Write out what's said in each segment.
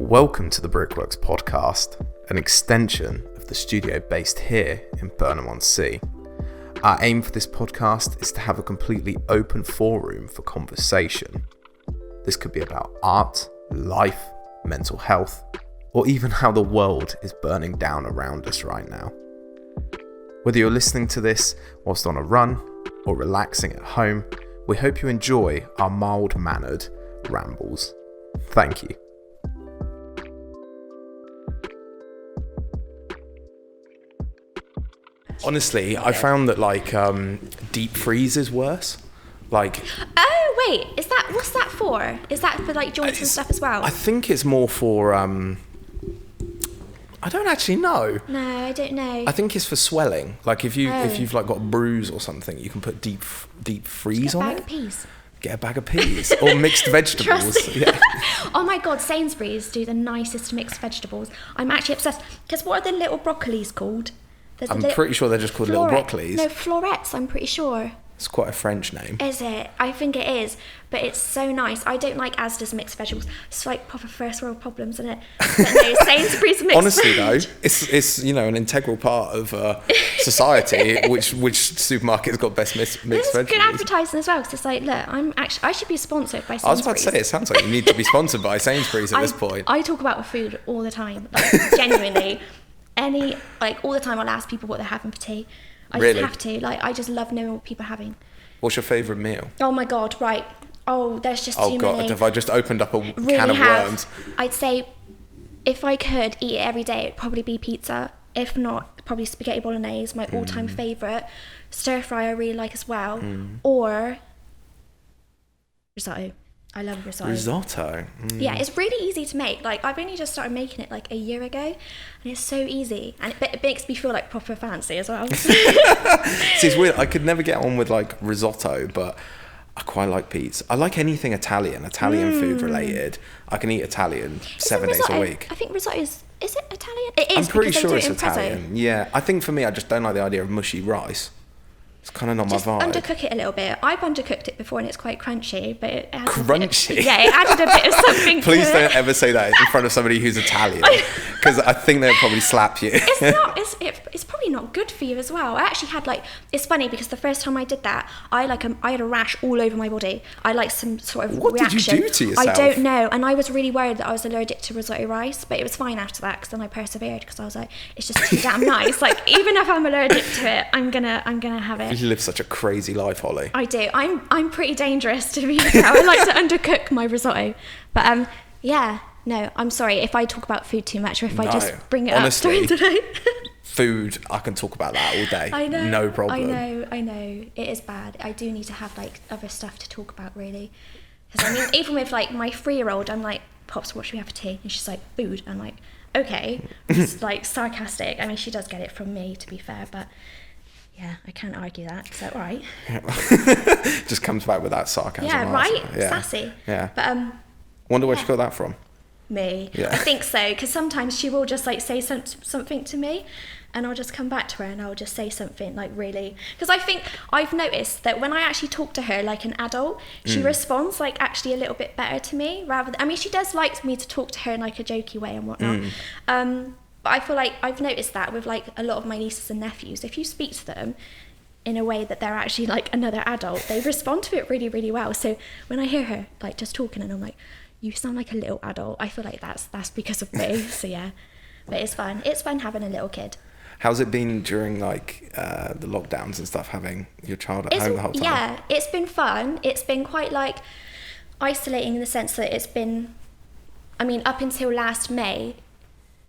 Welcome to the Brickworks Podcast, an extension of the studio based here in Burnham-on-sea. Our aim for this podcast is to have a completely open forum for conversation. This could be about art, life, mental health, or even how the world is burning down around us right now. Whether you're listening to this whilst on a run or relaxing at home, we hope you enjoy our mild-mannered rambles. Thank you. Honestly, I found that deep freeze is worse. Oh wait, what's that for? Is that for joints and stuff as well? I think it's more for I don't actually know. No, I don't know. I think it's for swelling. If you've got a bruise or something, you can put deep freeze on it. Get a bag of peas. Get a bag of peas or mixed vegetables. Yeah. Oh my god, Sainsbury's do the nicest mixed vegetables. I'm actually obsessed. Because what are the little broccolis called? I'm pretty sure they're just called little broccolis. No, florets, I'm pretty sure. It's quite a French name. Is it? I think it is. But it's so nice. I don't like Asda's mixed vegetables. It's proper first world problems, isn't it? But no, Sainsbury's mixed Honestly though, it's an integral part of society. which supermarket's got best mixed vegetables. It's good advertising as well, because it's look, I should be sponsored by Sainsbury's. I was about to say, it sounds like you need to be sponsored by Sainsbury's at this point. I talk about food all the time, genuinely. All the time I'll ask people what they're having for tea. I just have to. I just love knowing what people are having. What's your favourite meal? Oh my god, right. Oh, there's just too many. Oh god, have I just opened up a can of worms? I'd say if I could eat it every day, it'd probably be pizza. If not, probably spaghetti bolognese, my all-time favourite. Stir fry I really like as well. Or risotto. I love risotto. Risotto? Yeah, it's really easy to make. I've only just started making it a year ago, and it's so easy, and it makes me feel proper fancy as well. See, it's weird. I could never get on with risotto, but I quite like pizza. I like anything Italian food related. I can eat Italian 7 days a week. I think risotto is it Italian? It is. I'm pretty sure it's Italian. Prezzo. Yeah, I think for me, I just don't like the idea of mushy rice. It's kind of not just my vibe. Undercook it a little bit. I've undercooked it before and it's quite crunchy, but it adds crunchy? it added a bit of something Please to don't ever say that in front of somebody who's Italian, because I think they'll probably slap you. It's probably not good for you as well. I actually had it's funny because the first time I did that, I had a rash all over my body. I some sort of what reaction. What did you do to yourself? I don't know, and I was really worried that I was allergic to risotto rice, but it was fine after that because then I persevered because I was it's just too damn nice. Even if I'm allergic to it, I'm gonna have it. You live such a crazy life, Holly. I do. I'm pretty dangerous, to be fair. I like to undercook my risotto, but no, I'm sorry if I talk about food too much or if I just bring it up during today. Food, I can talk about that all day. I know. No problem. I know. It is bad. I do need to have other stuff to talk about, really. Because even with my 3-year-old, I'm Pops, what should we have for tea? And she's like, food. I'm like, okay. It's sarcastic. She does get it from me, to be fair, but yeah, I can't argue that. So all right. Just comes back with that sarcasm. Yeah, right. Yeah. Sassy. Yeah. But wonder where she got that from. Me. Yeah. I think so, because sometimes she will just say something to me, and I'll just come back to her and I'll just say something really, because I think I've noticed that when I actually talk to her like an adult, she responds actually a little bit better to me rather than, she does like me to talk to her in a jokey way and whatnot. But I feel I've noticed that with a lot of my nieces and nephews, if you speak to them in a way that they're actually another adult, they respond to it really, really well. So when I hear her just talking and I'm you sound like a little adult, I feel that's because of me. So yeah, but it's fun. It's fun having a little kid. How's it been during the lockdowns and stuff, having your child at home the whole time? Yeah, it's been fun. It's been quite isolating in the sense that it's been, up until last May,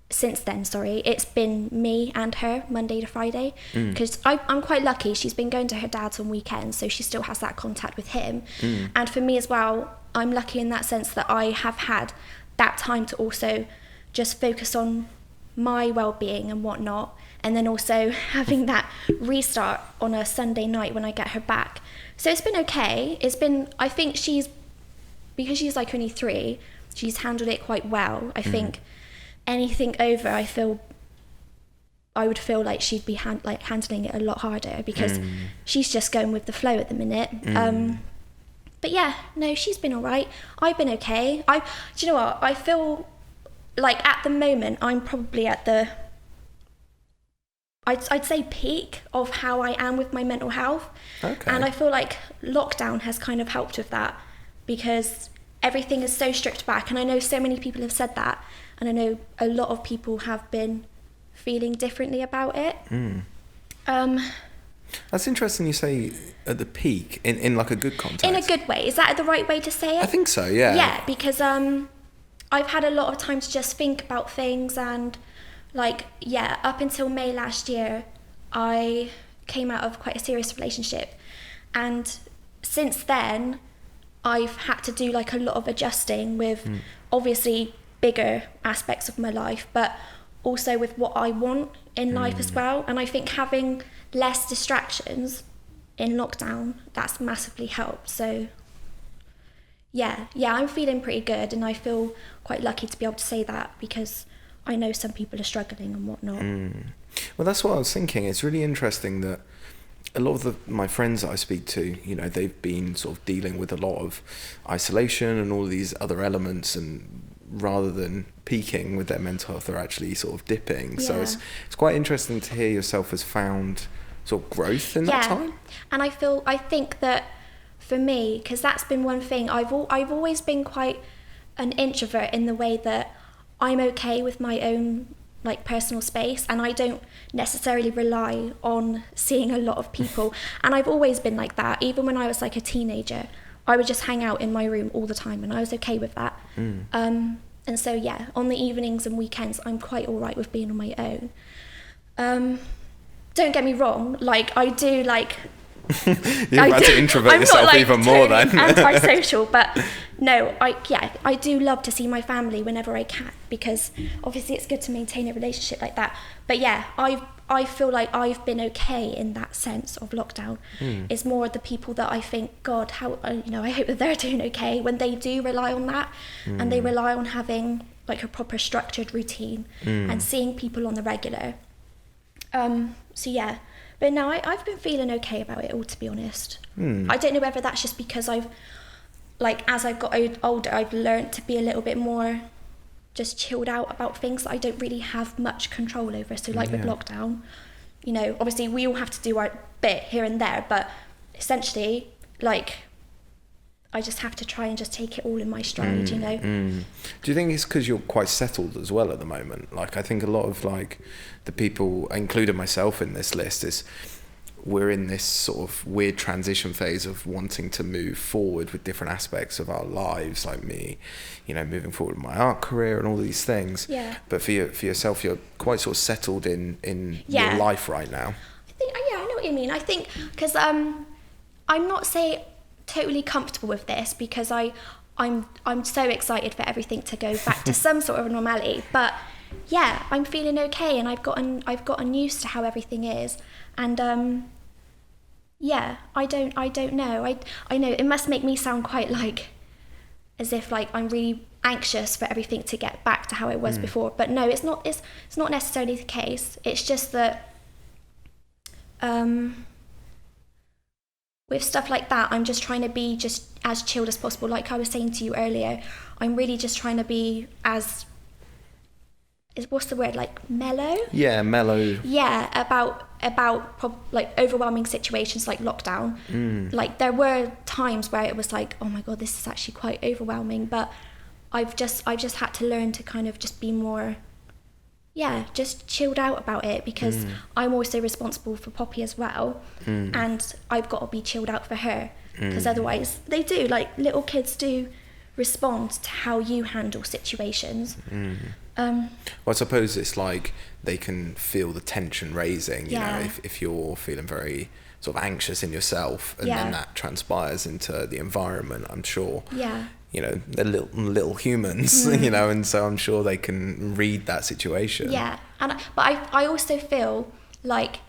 since then, it's been me and her Monday to Friday, because I'm quite lucky. She's been going to her dad's on weekends, so she still has that contact with him. And for me as well, I'm lucky in that sense that I have had that time to also just focus on my well-being and whatnot, and then also having that restart on a Sunday night when I get her back. So it's been okay. I think because she's only 3, she's handled it quite well. I think anything over, I would feel she'd be handling it a lot harder, because she's just going with the flow at the minute. But yeah, no, she's been all right. I've been okay. Do you know what? I feel like at the moment, I'm probably at the, I'd say peak of how I am with my mental health. Okay. And I feel like lockdown has kind of helped with that, because everything is so stripped back. And I know so many people have said that. And I know a lot of people have been feeling differently about it. That's interesting you say at the peak, in like a good context. In a good way. Is that the right way to say it? I think so, yeah. Yeah, because I've had a lot of time to just think about things, and like, yeah, up until May last year, I came out of quite a serious relationship. And since then, I've had to do like a lot of adjusting with obviously bigger aspects of my life, but also with what I want in life as well. And I think having less distractions in lockdown, that's massively helped. So yeah, I'm feeling pretty good, and I feel quite lucky to be able to say that, because I know some people are struggling and whatnot. Well, that's what I was thinking. It's really interesting that a lot of my friends that I speak to, you know, they've been sort of dealing with a lot of isolation and all these other elements, and rather than peaking with their mental health, they're actually sort of dipping. So it's quite interesting to hear yourself has found sort of growth in that time. And I think that for me, because that's been one thing, I've always been quite an introvert in the way that I'm okay with my own like personal space, and I don't necessarily rely on seeing a lot of people. And I've always been like that. Even when I was like a teenager, I would just hang out in my room all the time, and I was okay with that. And so yeah, on the evenings and weekends, I'm quite all right with being on my own. Don't get me wrong, like I do like You're about to introvert yourself like, even more then. Antisocial, but no, I do love to see my family whenever I can, because obviously it's good to maintain a relationship like that. But yeah, I feel like I've been okay in that sense of lockdown. It's more the people that I think, God, how, you know, I hope that they're doing okay when they do rely on that, and they rely on having like a proper structured routine and seeing people on the regular. So yeah. But no, I've been feeling okay about it all, to be honest. I don't know whether that's just because I've, like, as I've got older, I've learned to be a little bit more just chilled out about things that I don't really have much control over. So like with lockdown, you know, obviously we all have to do our bit here and there, but essentially, like, I just have to try and just take it all in my stride, you know. Do you think it's because you're quite settled as well at the moment? Like, I think a lot of like the people, including myself in this list, is we're in this sort of weird transition phase of wanting to move forward with different aspects of our lives, like me, you know, moving forward with my art career and all these things. Yeah. But for yourself, you're quite sort of settled in your life right now. I think, I know what you mean. I think because I'm not saying totally comfortable with this, because I'm so excited for everything to go back to some sort of normality, but yeah, I'm feeling okay, and I've gotten used to how everything is, and yeah, I don't know. I know it must make me sound quite like as if like I'm really anxious for everything to get back to how it was before, but no, it's not necessarily the case. It's just that with stuff like that, I'm just trying to be just as chilled as possible. Like I was saying to you earlier, I'm really just trying to be as, what's the word, like mellow? Yeah, mellow. Yeah, about like overwhelming situations like lockdown. Like there were times where it was like, oh my God, this is actually quite overwhelming. But I've just had to learn to kind of just be more, just chilled out about it, because I'm also responsible for Poppy as well, and I've got to be chilled out for her, because otherwise they do, like little kids do respond to how you handle situations. Well, I suppose it's like they can feel the tension raising, you know, if you're feeling very sort of anxious in yourself, and then that transpires into the environment, I'm sure. You know, they're little humans, you know, and so I'm sure they can read that situation. Yeah, but I also feel like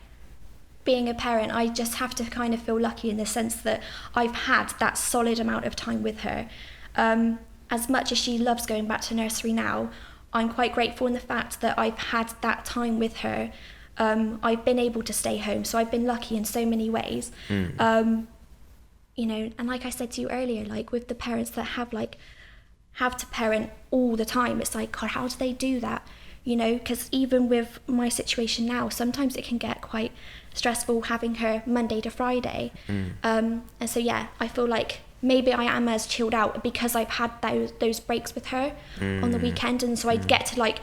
being a parent, I just have to kind of feel lucky in the sense that I've had that solid amount of time with her. As much as she loves going back to nursery now, I'm quite grateful in the fact that I've had that time with her. I've been able to stay home, so I've been lucky in so many ways. You know, and like I said to you earlier, like with the parents that have like have to parent all the time. It's like, God, how do they do that? You know, because even with my situation now, sometimes it can get quite stressful having her Monday to Friday. And so, yeah, I feel like maybe I am as chilled out because I've had those breaks with her on the weekend. And so I get to like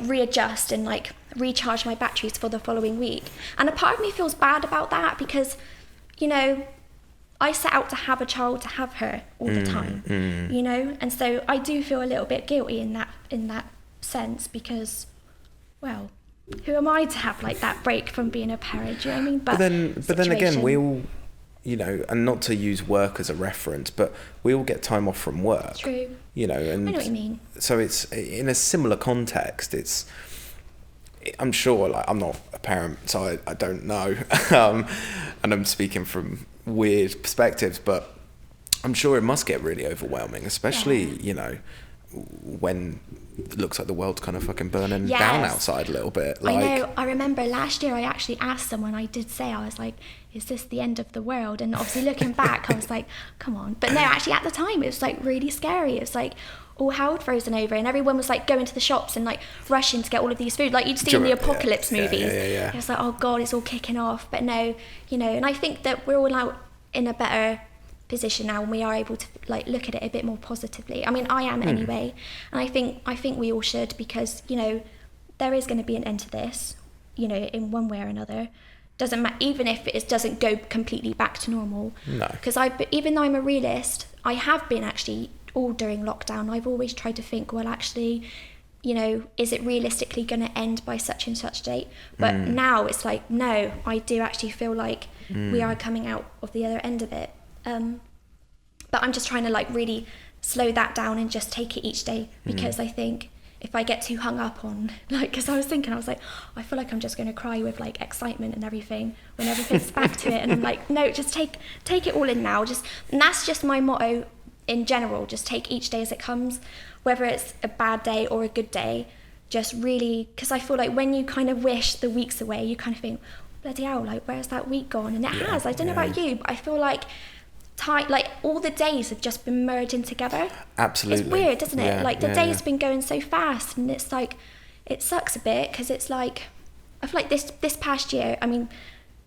readjust and like recharge my batteries for the following week. And a part of me feels bad about that because, you know, I set out to have a child, to have her all the time, you know, and so I do feel a little bit guilty in that sense because, well, who am I to have like that break from being a parent? Do you know what I mean? But then again, we all, you know, and not to use work as a reference, but we all get time off from work. True. You know, and I know what you mean. So it's in a similar context. I'm sure, like, I'm not a parent, so I don't know, and I'm speaking from weird perspectives, but I'm sure it must get really overwhelming, especially you know, when it looks like the world's kind of fucking burning down outside a little bit. Like, I know. I remember last year I actually asked someone, I did say, I was like, is this the end of the world? And obviously looking back, I was like, come on. But no, actually at the time it was like really scary. It was like all hell had frozen over and everyone was like going to the shops and like rushing to get all of these food like you'd see in the apocalypse movies. Yeah. It was like, oh God, it's all kicking off. But no, you know, and I think that we're all out in a better position now and we are able to like look at it a bit more positively. I mean, I am anyway, and I think we all should, because, you know, there is going to be an end to this, you know, in one way or another. Doesn't matter, even if it doesn't go completely back to normal. No. Because even though I'm a realist, I have been actually all during lockdown. I've always tried to think, well, actually, you know, is it realistically going to end by such and such date? But now it's like, no, I do actually feel like we are coming out of the other end of it. But I'm just trying to like really slow that down and just take it each day, because I think if I get too hung up on, like, because I was like, I feel like I'm just going to cry with like excitement and everything when everything's back to it, and I'm like, no, just take it all in now. And that's just my motto in general. Just take each day as it comes, whether it's a bad day or a good day. Just really, because I feel like when you kind of wish the weeks away, you kind of think, bloody hell, like, where's that week gone? And it has. I don't know about you, but I feel like like all the days have just been merging together. Absolutely. It's weird, isn't it? Like the day's been going so fast, and it's like, it sucks a bit, because it's like, I feel like this past year, I mean,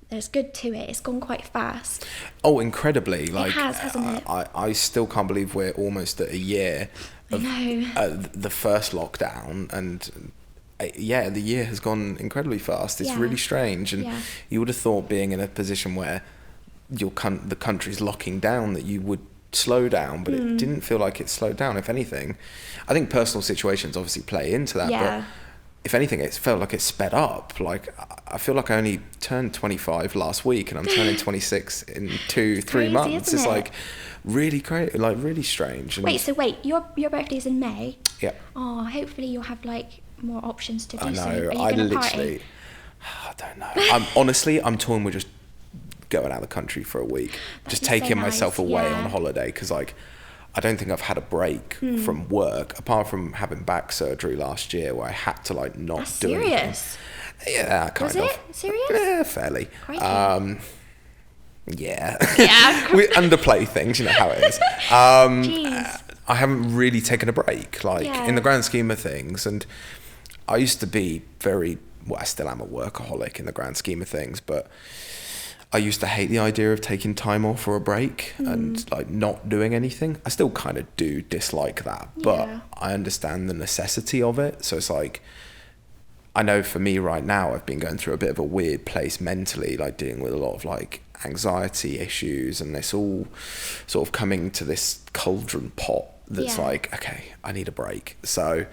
there's good to it. It's gone quite fast. Oh, incredibly. Like, it has, hasn't it? I still can't believe we're almost at a year of the first lockdown, and the year has gone incredibly fast. It's really strange, and you would have thought, being in a position where the country's locking down, that you would slow down, but it didn't feel like it slowed down. If anything, I think personal situations obviously play into that, but if anything, it felt like it sped up. Like, I feel like I only turned 25 last week, and I'm turning 26 in 2-3 months. It's like really great, like really strange. And wait, your birthday's in May? Yeah. Oh, hopefully you'll have like more options to do. I know. So. Are you gonna party? I don't know. I'm torn with just going out of the country for a week, just taking myself away on holiday, because like, I don't think I've had a break from work, apart from having back surgery last year, where I had to like not That's do serious. anything. Yeah, kind of. Was it serious? Yeah, fairly. Yeah. We underplay things, you know how it is. Jeez. I haven't really taken a break, like in the grand scheme of things, and I used to be I still am a workaholic in the grand scheme of things, but I used to hate the idea of taking time off for a break and like not doing anything. I still kind of do dislike that, but I understand the necessity of it. So it's like, I know for me right now, I've been going through a bit of a weird place mentally, like dealing with a lot of like anxiety issues, and it's all sort of coming to this cauldron pot that's like, okay, I need a break. So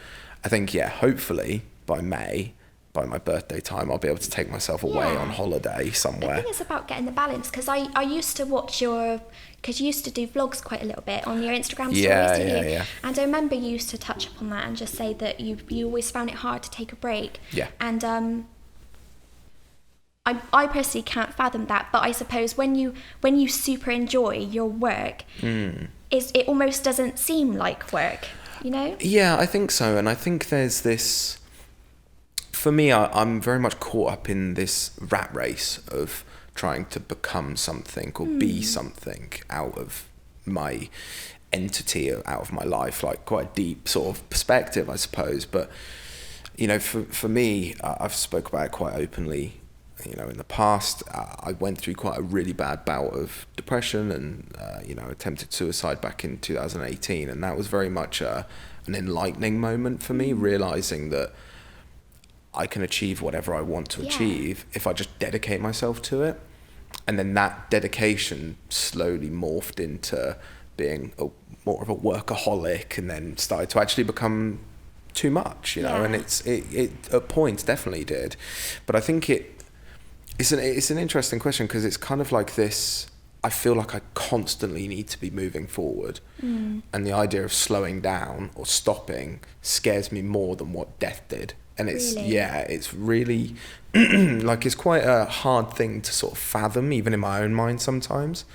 I think, hopefully by May, by my birthday time, I'll be able to take myself away on holiday somewhere. The thing is about getting the balance, because I used to watch because you used to do vlogs quite a little bit on your Instagram stories, didn't you? Yeah. And I remember you used to touch upon that and just say that you always found it hard to take a break. Yeah. And I personally can't fathom that, but I suppose when you super enjoy your work, it almost doesn't seem like work, you know? Yeah, I think so. And I think there's this, for me, I'm very much caught up in this rat race of trying to become something or be something out of my entity out of my life, like quite a deep sort of perspective, I suppose. But, you know, for me, I've spoke about it quite openly. You know, in the past, I went through quite a really bad bout of depression and, you know, attempted suicide back in 2018. And that was very much an enlightening moment for me, realizing that I can achieve whatever I want to achieve if I just dedicate myself to it. And then that dedication slowly morphed into being more of a workaholic, and then started to actually become too much, you know. And it at points definitely did. But I think it's an interesting question, because it's kind of like this, I feel like I constantly need to be moving forward. And the idea of slowing down or stopping scares me more than what death did. And it's, really? It's really, like, it's quite a hard thing to sort of fathom, even in my own mind sometimes.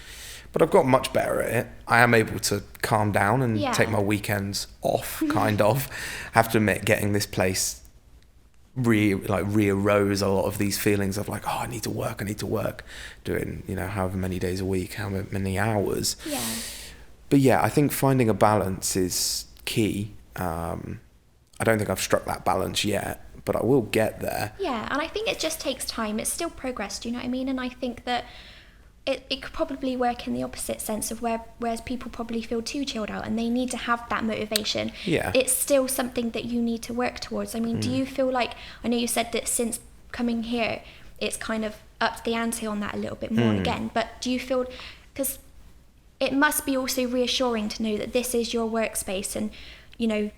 But I've got much better at it. I am able to calm down and take my weekends off, kind of. I have to admit, getting this place re-arose a lot of these feelings of like, oh, I need to work, doing, you know, however many days a week, how many hours. Yeah. But yeah, I think finding a balance is key. I don't think I've struck that balance yet, but I will get there. Yeah, and I think it just takes time. It's still progress, do you know what I mean? And I think that it could probably work in the opposite sense of whereas people probably feel too chilled out and they need to have that motivation. Yeah. It's still something that you need to work towards. I mean, do you feel like, I know you said that since coming here, it's kind of upped the ante on that a little bit more again, but do you feel, because it must be also reassuring to know that this is your workspace, and, you know,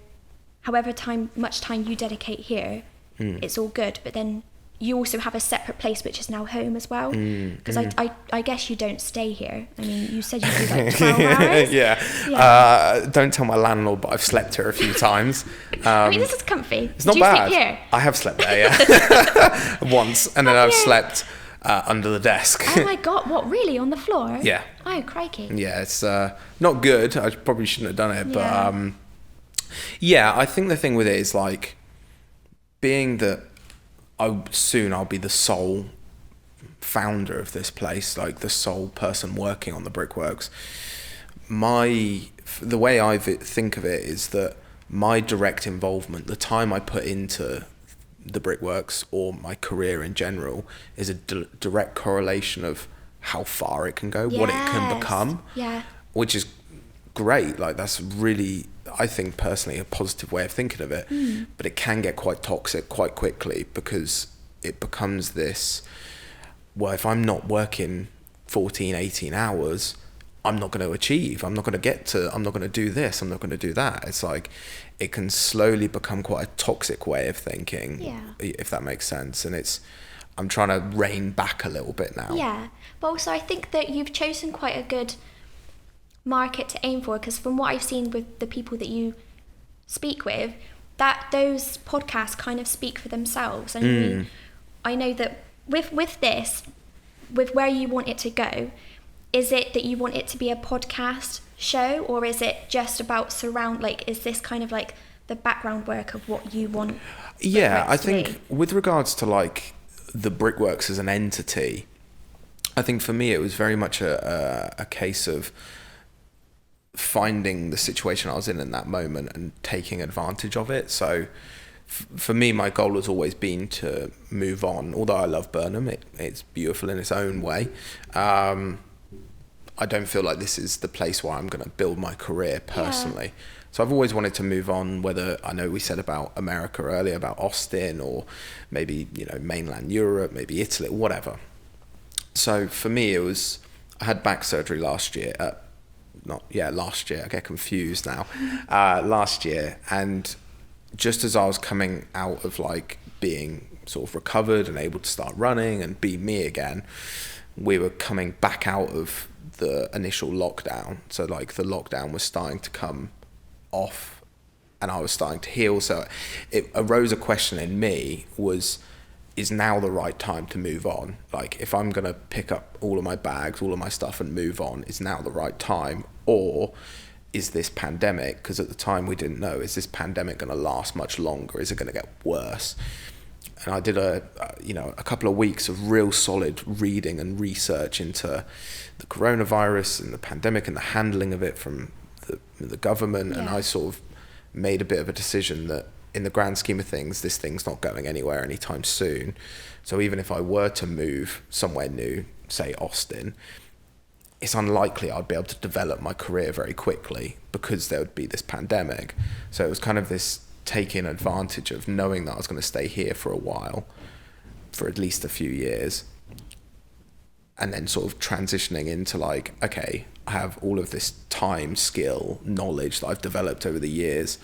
however much time you dedicate here, it's all good, but then you also have a separate place which is now home as well, because I guess you don't stay here. I mean, you said you do like 12 hours. Yeah. Don't tell my landlord, but I've slept here a few times. I mean, this is comfy. It's not do you bad. sleep here? I have slept there, yeah. Once, and then I've slept under the desk. Oh my god, what, really, on the floor? Yeah. Oh, crikey. Yeah, it's not good. I probably shouldn't have done it, but yeah, I think the thing with it is, like, being that I'll be the sole founder of this place, like the sole person working on the Brickworks. The way I think of it is that my direct involvement, the time I put into the Brickworks or my career in general, is a direct correlation of how far it can go, what it can become, which is great. Like, that's really, I think personally, a positive way of thinking of it. But it can get quite toxic quite quickly, because it becomes this, well, if I'm not working 14, 18 hours, I'm not going to achieve, I'm not going to do this, I'm not going to do that. It's like, it can slowly become quite a toxic way of thinking, if that makes sense. And I'm trying to rein back a little bit now. Yeah, but also I think that you've chosen quite a good market to aim for, because from what I've seen with the people that you speak with, that those podcasts kind of speak for themselves. I mean, I know that with this, with where you want it to go, is it that you want it to be a podcast show, or is it just about is this kind of like the background work of what you want? Yeah, I think with regards to like the Brickworks as an entity, I think for me it was very much a case of finding the situation I was in that moment and taking advantage of it. So for me, my goal has always been to move on. Although I love Burnham, it's beautiful in its own way. I don't feel like this is the place where I'm going to build my career personally. Yeah. So I've always wanted to move on, whether, I know we said about America earlier, about Austin, or maybe, mainland Europe, maybe Italy, whatever. So for me, I had back surgery last year. Last year, I get confused now. Last year, and just as I was coming out of like being sort of recovered and able to start running and be me again, we were coming back out of the initial lockdown. So like the lockdown was starting to come off and I was starting to heal. So it arose a question in me, is now the right time to move on? Like, if I'm going to pick up all of my bags, all of my stuff and move on, is now the right time? Or is this pandemic, because at the time we didn't know, is this pandemic going to last much longer? Is it going to get worse? And I did a couple of weeks of real solid reading and research into the coronavirus and the pandemic and the handling of it from the government, and Yeah. I sort of made a bit of a decision that in the grand scheme of things, this thing's not going anywhere anytime soon. So even if I were to move somewhere new, say Austin, it's unlikely I'd be able to develop my career very quickly because there would be this pandemic. So it was kind of this taking advantage of knowing that I was going to stay here for a while, for at least a few years, and then sort of transitioning into like, okay, I have all of this time, skill, knowledge that I've developed over the years.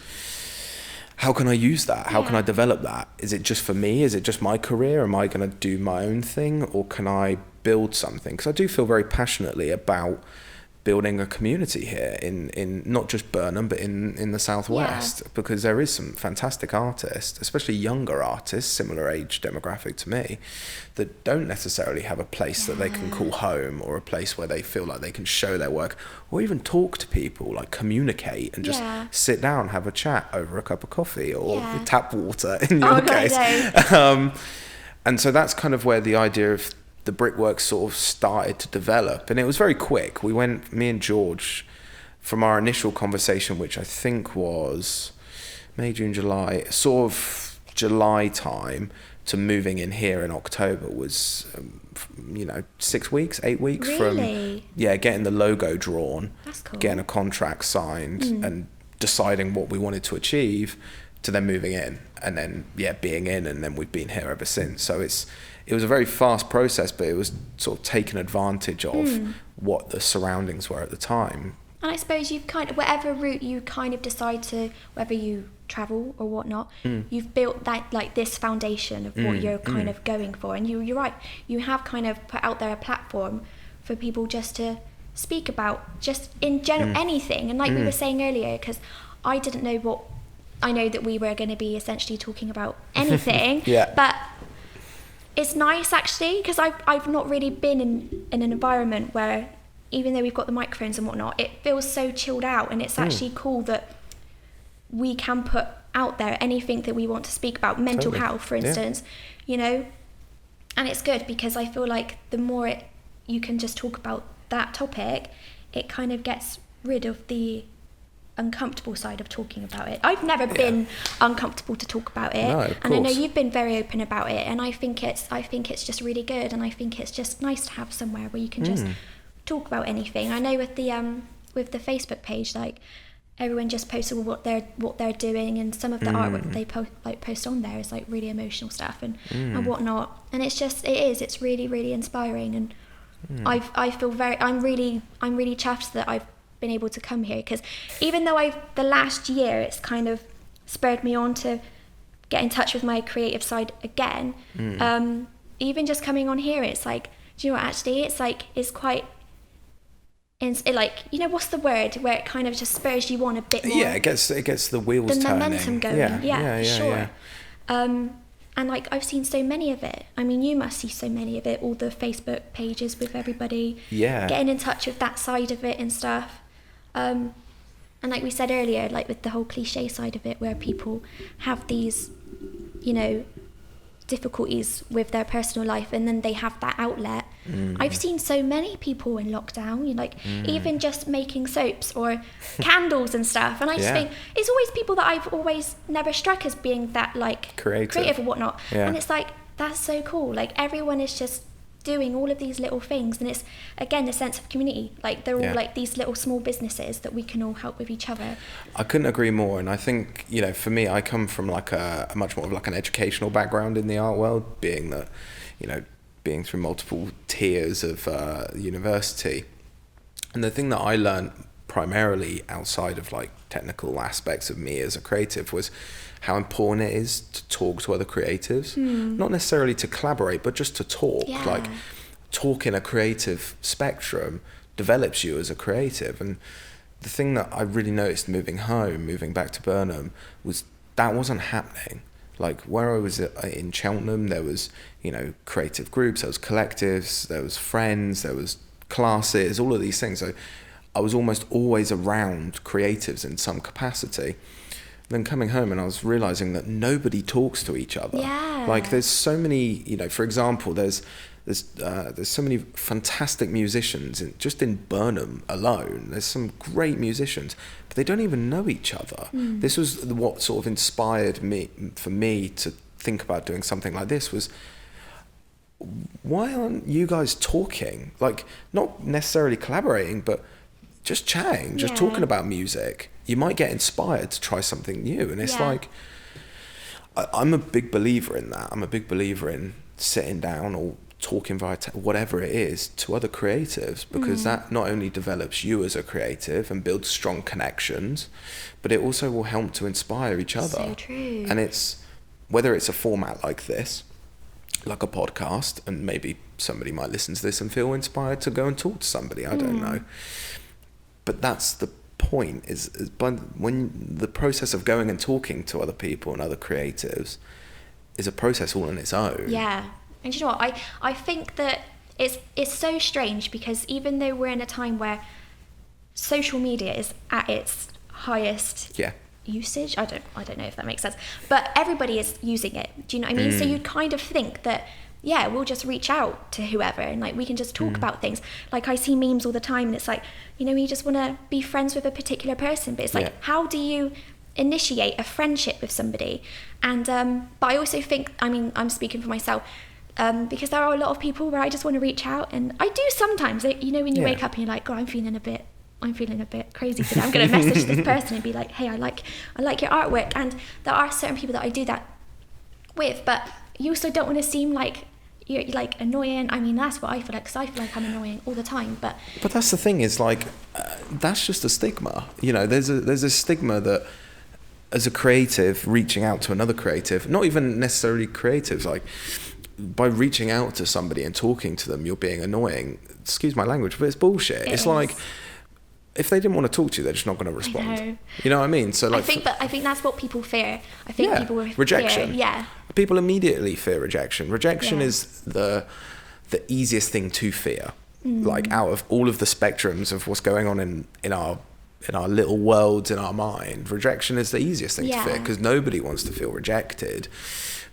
How can I use that? How can I develop that? Is it just for me? Is it just my career? Am I going to do my own thing, or can I build something? Because I do feel very passionately about building a community here in not just Burnham, but in the Southwest, because there is some fantastic artists, especially younger artists, similar age demographic to me, that don't necessarily have a place that they can call home, or a place where they feel like they can show their work, or even talk to people, like communicate and just sit down, have a chat over a cup of coffee or tap water in your case. And so that's kind of where the idea of the Brickworks sort of started to develop, and it was very quick. We went, me and George, from our initial conversation, which I think was May, June, July, sort of July time, to moving in here in October was 6 weeks, 8 weeks from getting the logo drawn, that's cool, getting a contract signed and deciding what we wanted to achieve, to then moving in, and then being in, and then we've been here ever since. So it was a very fast process, but it was sort of taking advantage of what the surroundings were at the time. And I suppose you've kind of, whatever route you kind of decide to, whether you travel or whatnot, you've built that, like, this foundation of what you're kind of going for. And you're right, you have kind of put out there a platform for people just to speak about, just in general, anything. And like we were saying earlier, because I didn't know I know that we were going to be essentially talking about anything, but it's nice actually, because I've not really been in an environment where, even though we've got the microphones and whatnot, it feels so chilled out, and it's actually cool that we can put out there anything that we want to speak about, mental health, for instance, and it's good, because I feel like the more you can just talk about that topic, it kind of gets rid of the uncomfortable side of talking about it. I've never been uncomfortable to talk about it, and I know you've been very open about it, and I think it's just really good, and I think it's just nice to have somewhere where you can just talk about anything. I know with the Facebook page, like, everyone just posts what they're doing, and some of the artwork that they post on there is like really emotional stuff and whatnot, and it's really, really inspiring, and I feel I'm really chuffed that I've been able to come here, because even though the last year it's kind of spurred me on to get in touch with my creative side again, even just coming on here, it's like, do you know what, actually it's like, it's quite, what's the word, where it kind of just spurs you on a bit more. It gets the wheels turning, the momentum going. Sure. And like, I've seen so many of it. I mean, you must see so many of it, all the Facebook pages with everybody getting in touch with that side of it and stuff. And like we said earlier, like with the whole cliche side of it, where people have these, difficulties with their personal life, and then they have that outlet. I've seen so many people in lockdown, even just making soaps or candles and stuff, and I just think it's always people that I've always never struck as being that like creative or whatnot, and it's like, that's so cool. Like, everyone is just doing all of these little things, and it's again the sense of community, like they're all like these little small businesses that we can all help with each other. I couldn't agree more, and I think, for me, I come from like a much more of like an educational background in the art world, being that, being through multiple tiers of university, and the thing that I learned primarily outside of like technical aspects of me as a creative was how important it is to talk to other creatives, not necessarily to collaborate, but just to talk. Like, talk in a creative spectrum develops you as a creative. And the thing that I really noticed moving back to Burnham, was that wasn't happening. Like, where I was in Cheltenham, there was, creative groups, there was collectives, there was friends, there was classes, all of these things. So I was almost always around creatives in some capacity. Then coming home, and I was realizing that nobody talks to each other. Like, there's so many, for example, there's There's so many fantastic musicians just in Burnham alone. There's some great musicians, but they don't even know each other. This was what sort of inspired me to think about doing something like this. Was, why aren't you guys talking? Like, not necessarily collaborating, but just chatting, just talking about music. You might get inspired to try something new, and it's like, I'm a big believer in that. I'm a big believer in sitting down or talking via whatever it is to other creatives, because that not only develops you as a creative and builds strong connections, but it also will help to inspire each other. So true. And it's, whether it's a format like this, like a podcast, and maybe somebody might listen to this and feel inspired to go and talk to somebody, I don't know. But that's the point, is when the process of going and talking to other people and other creatives is a process all on its own. Yeah. And you know what, I think that it's so strange, because even though we're in a time where social media is at its highest usage, I don't know if that makes sense, but everybody is using it. Do you know what I mean? So you'd kind of think that, yeah, we'll just reach out to whoever and like we can just talk about things. Like, I see memes all the time, and it's like, you know, you just want to be friends with a particular person, but it's like, how do you initiate a friendship with somebody? And but I also think, I mean, I'm speaking for myself, because there are a lot of people where I just want to reach out, and I do sometimes. You know, when you wake up and you're like, God, I'm feeling a bit crazy today. I'm going to message this person and be like, hey, I like your artwork. And there are certain people that I do that with, but you also don't want to seem like you're like annoying. I mean, that's what I feel like, because I feel like I'm annoying all the time. But that's the thing, is like, that's just a stigma. You know, there's a stigma that as a creative reaching out to another creative, not even necessarily creatives, like, by reaching out to somebody and talking to them, you're being annoying. Excuse my language, but it's bullshit. It's like, if they didn't want to talk to you, they're just not going to respond. You know what I mean? So like, I think that's what people fear. I think people rejection. Fear, people immediately fear rejection. Rejection is the easiest thing to fear. Like, out of all of the spectrums of what's going on in our little worlds in our mind, rejection is the easiest thing to fear, because nobody wants to feel rejected.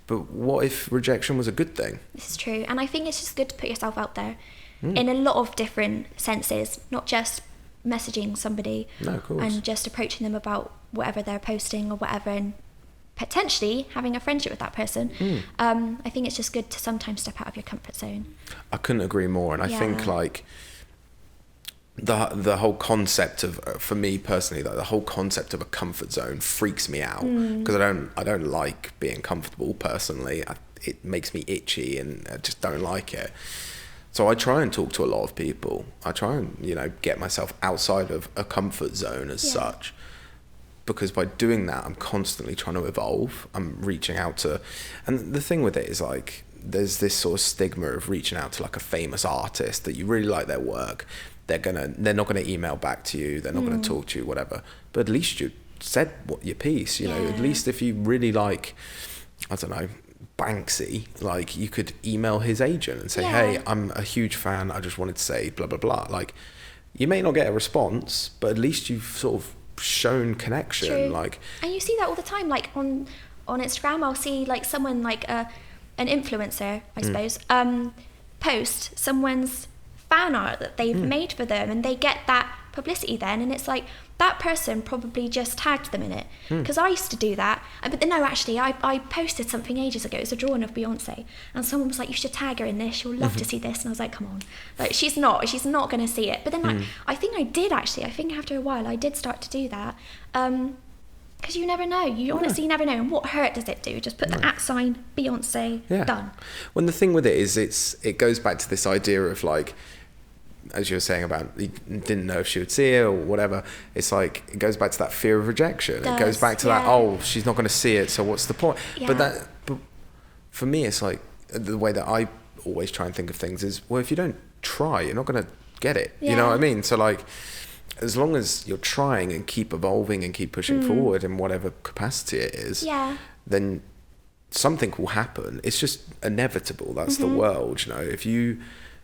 But what if rejection was a good thing? This is true. And I think it's just good to put yourself out there in a lot of different senses, not just messaging somebody and just approaching them about whatever they're posting or whatever, and potentially having a friendship with that person. I think it's just good to sometimes step out of your comfort zone. I couldn't agree more. And I think, like, the whole concept of, for me personally, like, the whole concept of a comfort zone freaks me out, because I don't like being comfortable personally. It makes me itchy, and I just don't like it. So I try and talk to a lot of people. I try and, you know, get myself outside of a comfort zone as such, because by doing that, I'm constantly trying to evolve. I'm reaching out to, and the thing with it is, like, there's this sort of stigma of reaching out to like a famous artist that you really like their work. They're not gonna email back to you. They're not gonna talk to you, whatever. But at least you said your piece. You know, at least if you really like, I don't know, Banksy, like, you could email his agent and say, hey, I'm a huge fan, I just wanted to say blah blah blah. Like, you may not get a response, but at least you've sort of shown connection. True. Like, and you see that all the time, like on Instagram. I'll see like someone, like an influencer, I suppose, post someone's fan art that they've made for them, and they get that publicity then, and it's like, that person probably just tagged them in it, because I used to do that. But no, actually, I posted something ages ago. It was a drawing of Beyonce, and someone was like, you should tag her in this, she'll love to see this. And I was like, come on, like, she's not going to see it. But then like, I think I did actually, I think after a while I did start to do that, because you never know, you honestly never know. And what hurt does it do? Just put the @ Beyonce, done. When the thing with it is, it goes back to this idea of, like, as you were saying about, you didn't know if she would see it or whatever. It's like, it goes back to that fear of rejection. It goes back to that, oh, she's not going to see it, so what's the point? But for me, it's like, the way that I always try and think of things is, well, if you don't try, you're not going to get it. You know what I mean? So like, as long as you're trying and keep evolving and keep pushing forward in whatever capacity it is, then something will happen. It's just inevitable. That's the world, you know. If you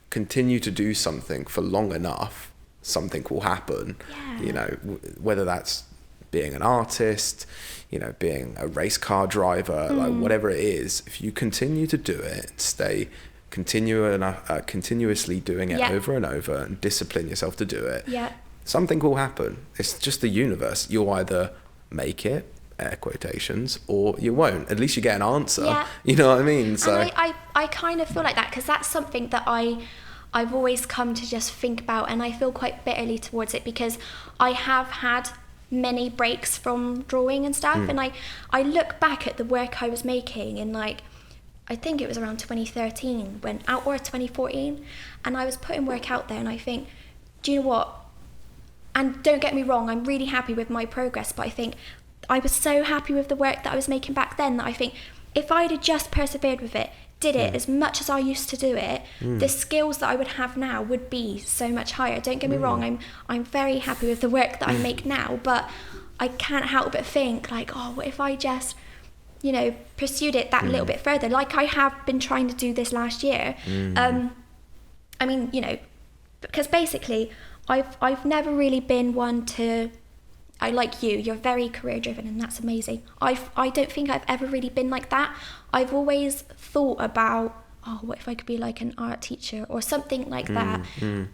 continue to do something for long enough, something will happen. You know, whether that's being an artist, you know, being a race car driver, like whatever it is, if you continue to do it and stay continuously doing it over and over and discipline yourself to do it, something will happen. It's just the universe. You'll either make it, air quotations, or you won't. At least you get an answer. You know what I mean? So and I kind of feel like that, because that's something that I've always come to just think about, and I feel quite bitterly towards it, because I have had many breaks from drawing and stuff, and I look back at the work I was making in, like, I think it was around 2013 or 2014, and I was putting work out there, and I think, do you know what? And don't get me wrong, I'm really happy with my progress, but I think I was so happy with the work that I was making back then that I think if I'd have just persevered with it, did it as much as I used to do it, the skills that I would have now would be so much higher. Don't get me wrong, I'm very happy with the work that I make now, but I can't help but think, like, oh, what if I just, you know, pursued it that little bit further, like I have been trying to do this last year. I mean, you know, because basically I've never really been one to, I like you're very career driven, and that's amazing. I don't think I've ever really been like that. I've always thought about, oh, what if I could be like an art teacher or something like that.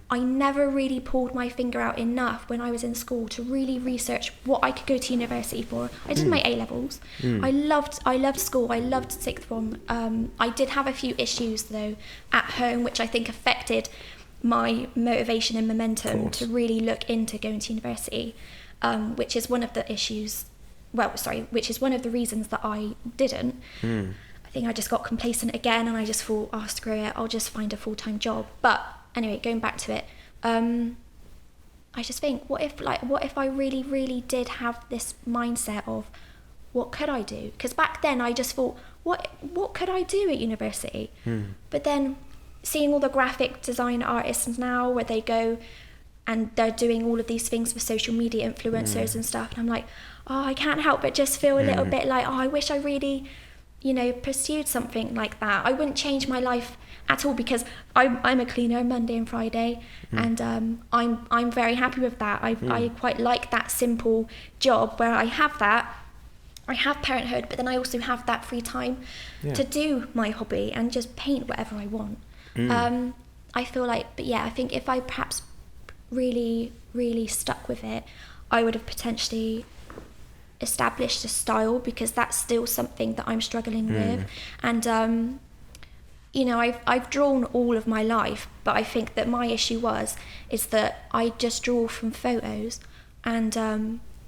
I never really pulled my finger out enough when I was in school to really research what I could go to university for. I did my A-levels. I loved school. I loved sixth form. I did have a few issues though at home, which I think affected my motivation and momentum to really look into going to university, which is one of the which is one of the reasons that I didn't. I think I just got complacent again, and I just thought, oh, screw it, I'll just find a full-time job. But anyway, going back to it, I just think, what if I really, really did have this mindset of what could I do? Because back then I just thought, what could I do at university? But then seeing all the graphic design artists now, where they go and they're doing all of these things for social media influencers and stuff, and I'm like, oh, I can't help but just feel a little bit like, oh, I wish I really, you know, pursued something like that. I wouldn't change my life at all, because I'm a cleaner Monday and Friday, and I'm very happy with that. I quite like that simple job where I have parenthood, but then I also have that free time to do my hobby and just paint whatever I want. I feel like, but yeah, I think if I perhaps really, really stuck with it, I would have potentially established a style, because that's still something that I'm struggling with. And you know, I've drawn all of my life, but I think that my issue is that I just draw from photos, and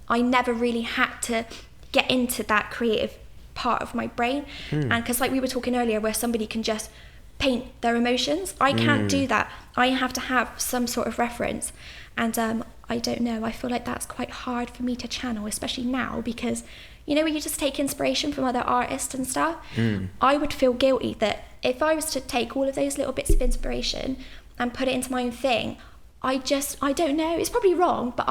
I never really had to get into that creative part of my brain. And because, like we were talking earlier, where somebody can just paint their emotions, I can't do that. I have to have some sort of reference, and I don't know, I feel like that's quite hard for me to channel, especially now, because, you know, when you just take inspiration from other artists and stuff, I would feel guilty that if I was to take all of those little bits of inspiration and put it into my own thing, I don't know, it's probably wrong, but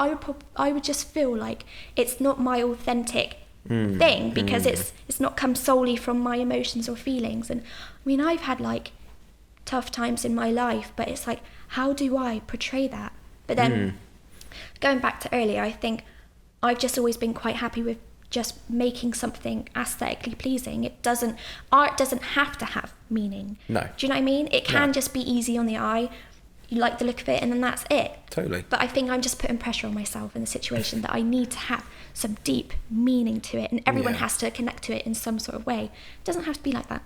I would just feel like it's not my authentic thing, because it's not come solely from my emotions or feelings. And I mean, I've had like tough times in my life, but it's like, how do I portray that? But then going back to earlier, I think I've just always been quite happy with just making something aesthetically pleasing. Art doesn't have to have meaning. No. Do you know what I mean? It can just be easy on the eye. You like the look of it, and then that's it. Totally. But I think I'm just putting pressure on myself in the situation that I need to have some deep meaning to it, and everyone has to connect to it in some sort of way. It doesn't have to be like that.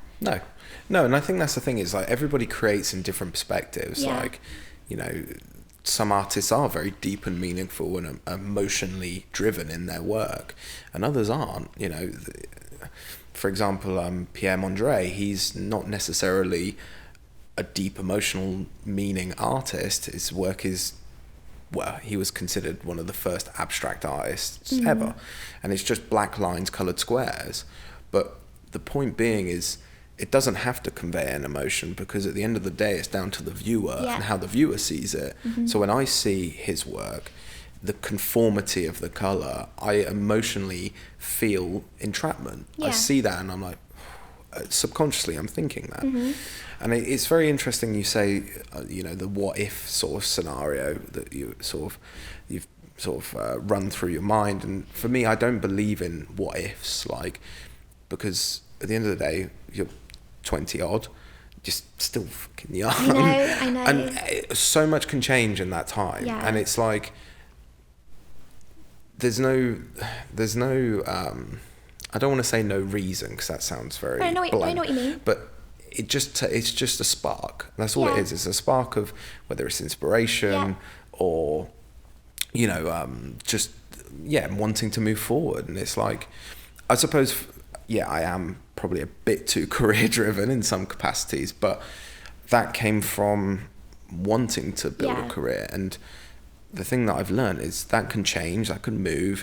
No, and I think that's the thing, is like everybody creates in different perspectives. Like, you know, some artists are very deep and meaningful and emotionally driven in their work, and others aren't. You know, for example, Pierre Mondre, he's not necessarily a deep emotional meaning artist. His work is, well, he was considered one of the first abstract artists ever, and it's just black lines, coloured squares. But the point being is, it doesn't have to convey an emotion, because at the end of the day, it's down to the viewer and how the viewer sees it. So when I see his work, the conformity of the colour, I emotionally feel entrapment. I see that and I'm like, subconsciously I'm thinking that. And it's very interesting you say, you know, the what if sort of scenario that you've sort of run through your mind. And for me, I don't believe in what ifs, like, because at the end of the day, you're 20 odd, just still fucking young. I know. And so much can change in that time. Yeah. And it's like, there's no I don't want to say no reason, because that sounds very I know what you mean. But it's just a spark. That's all it is. It's a spark of whether it's inspiration or, you know, just wanting to move forward. And it's like, I suppose, I am probably a bit too career driven in some capacities, but that came from wanting to build a career. And the thing that I've learned is that can change, that can move.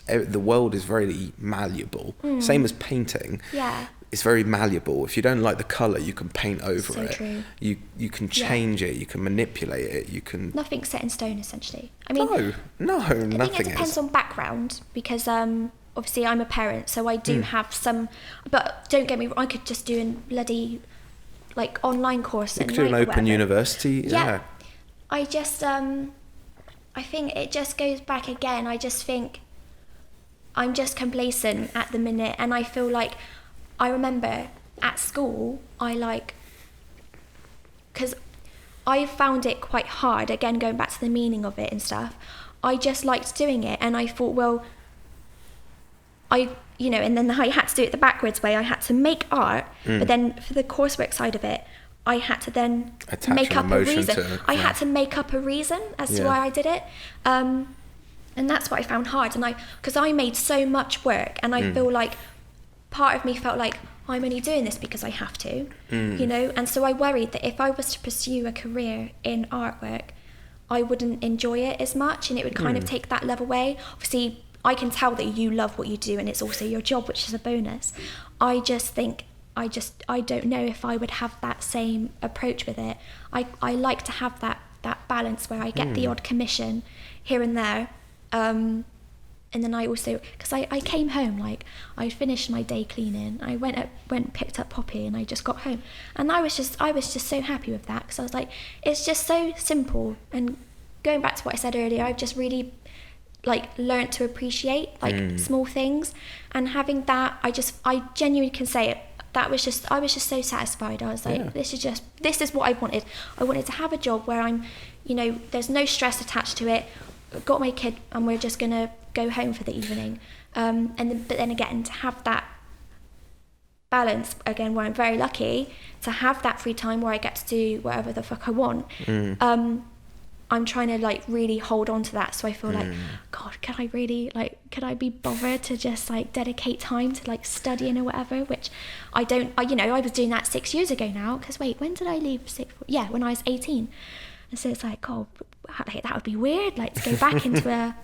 The world is very malleable. Same as painting. Yeah. It's very malleable. If you don't like the colour, you can paint over it. True. You can change it, you can manipulate it, you can... Nothing's set in stone, essentially. I mean... No, I nothing is. I think it depends on background, because obviously I'm a parent, so I do have some... But don't get me wrong, I could just do a bloody, like, online course. You could do an open university, yeah. I just... I think it just goes back again. I just think I'm just complacent at the minute, and I feel like... I remember at school, because I found it quite hard, again, going back to the meaning of it and stuff, I just liked doing it, and I thought, well, and then I had to do it the backwards way. I had to make art, but then for the coursework side of it, I had to then make up a reason. I had to make up a reason as to why I did it. And that's what I found hard. And because I made so much work, and I feel like part of me felt like I'm only doing this because I have to, and so I worried that if I was to pursue a career in artwork, I wouldn't enjoy it as much, and it would kind of take that love away. Obviously, I can tell that you love what you do, and it's also your job, which is a bonus. I just think, I don't know if I would have that same approach with it. I like to have that balance where I get the odd commission here and there, and then I also, because I came home, like, I finished my day cleaning, I went and picked up Poppy, and I just got home, and I was just so happy with that, because I was like, it's just so simple. And going back to what I said earlier, I've just really, like, learned to appreciate, like, small things, and having that, I genuinely can say it, I was just so satisfied. I was like, this is what I wanted. I wanted to have a job where I'm, there's no stress attached to it, got my kid, and we're just gonna go home for the evening, but then again, to have that balance again, where I'm very lucky to have that free time where I get to do whatever the fuck I want. I'm trying to, like, really hold on to that, so I feel like, God, could I be bothered to just, like, dedicate time to, like, studying or whatever, which I don't. I was doing that 6 years ago now, because wait, when did I leave? When I was 18. And so it's like, God, that would be weird, like, to go back into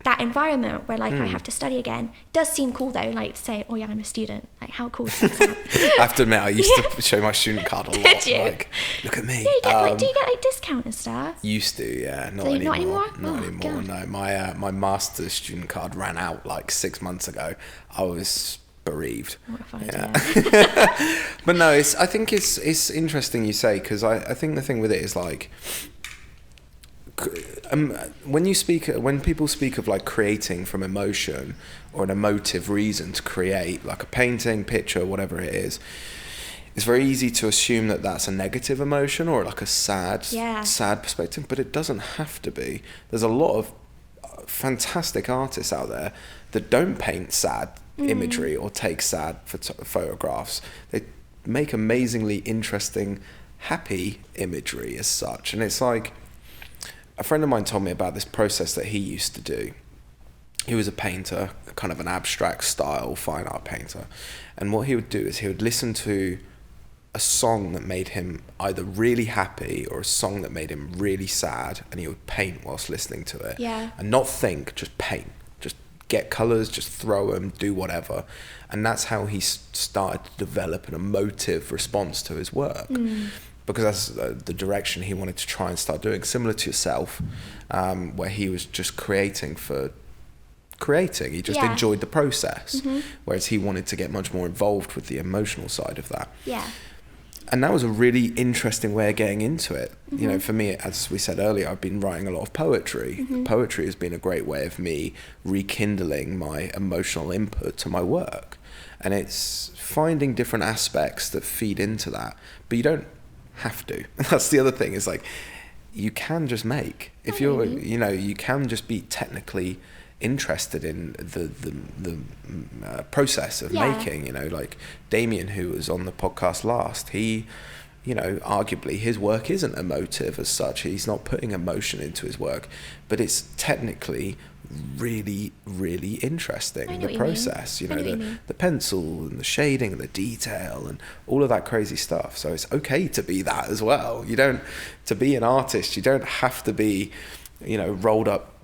that environment where, like, I have to study again. It does seem cool though, like, to say, oh yeah, I'm a student. Like, how cool does that sound? I have to admit, I used to show my student card a lot. Did you? Like, look at me. Yeah, do you get like discount and stuff? Used to, yeah. Not anymore. Not anymore. God. No, my master's student card ran out like 6 months ago. I was bereaved. Yeah. But no, I think it's interesting you say, because I think the thing with it is, like, when people speak of, like, creating from emotion or an emotive reason to create, like a painting, picture, whatever it is, it's very easy to assume that that's a negative emotion or like a sad perspective, but it doesn't have to be. There's a lot of fantastic artists out there that don't paint sad imagery or take sad photographs. They make amazingly interesting, happy imagery as such. And it's like, a friend of mine told me about this process that he used to do. He was a painter, kind of an abstract style fine art painter. And what he would do is he would listen to a song that made him either really happy or a song that made him really sad, and he would paint whilst listening to it. Yeah. And not think, just paint. Just get colours, just throw them, do whatever. And that's how he started to develop an emotive response to his work. Because that's the direction he wanted to try and start doing, similar to yourself, where he was just creating for creating. He just enjoyed the process, whereas he wanted to get much more involved with the emotional side of that. Yeah. And that was a really interesting way of getting into it. For me, as we said earlier, I've been writing a lot of poetry. Poetry has been a great way of me rekindling my emotional input to my work. And it's finding different aspects that feed into that, but you don't have to. That's the other thing, is like, you can just make. If you're, you know, you can just be technically interested in the process of making, you know, like Damien, who was on the podcast last, he, you know, arguably his work isn't emotive as such. He's not putting emotion into his work, but it's technically really, really interesting, the process, you know, the pencil and the shading and the detail and all of that crazy stuff. So it's okay to be that as well. You don't, to be an artist, you don't have to be, you know, rolled up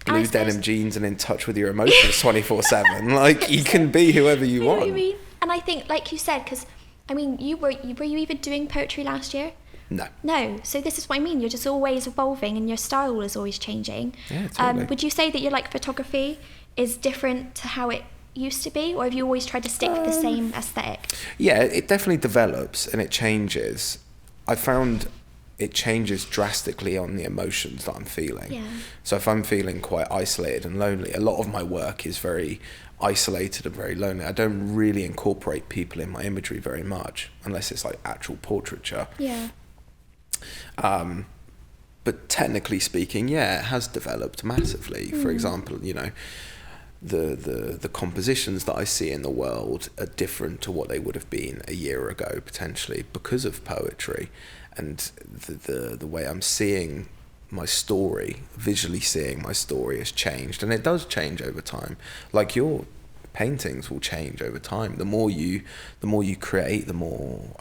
blue denim jeans and in touch with your emotions 24/7. Like, you can be whoever you want. What you mean? And I think, like you said, because I mean, were you even doing poetry last year? No. So this is what I mean. You're just always evolving, and your style is always changing. Yeah, totally. Would you say that your like photography is different to how it used to be, or have you always tried to stick with the same aesthetic? Yeah, it definitely develops and it changes. I found it changes drastically on the emotions that I'm feeling. Yeah. So if I'm feeling quite isolated and lonely, a lot of my work is very isolated and very lonely. I don't really incorporate people in my imagery very much, unless it's like actual portraiture. Yeah. But technically speaking, yeah, it has developed massively. For example, you know, the compositions that I see in the world are different to what they would have been a year ago, potentially, because of poetry. And the way I'm seeing my story, visually seeing my story, has changed. And it does change over time. Like, your paintings will change over time. The more you create, the more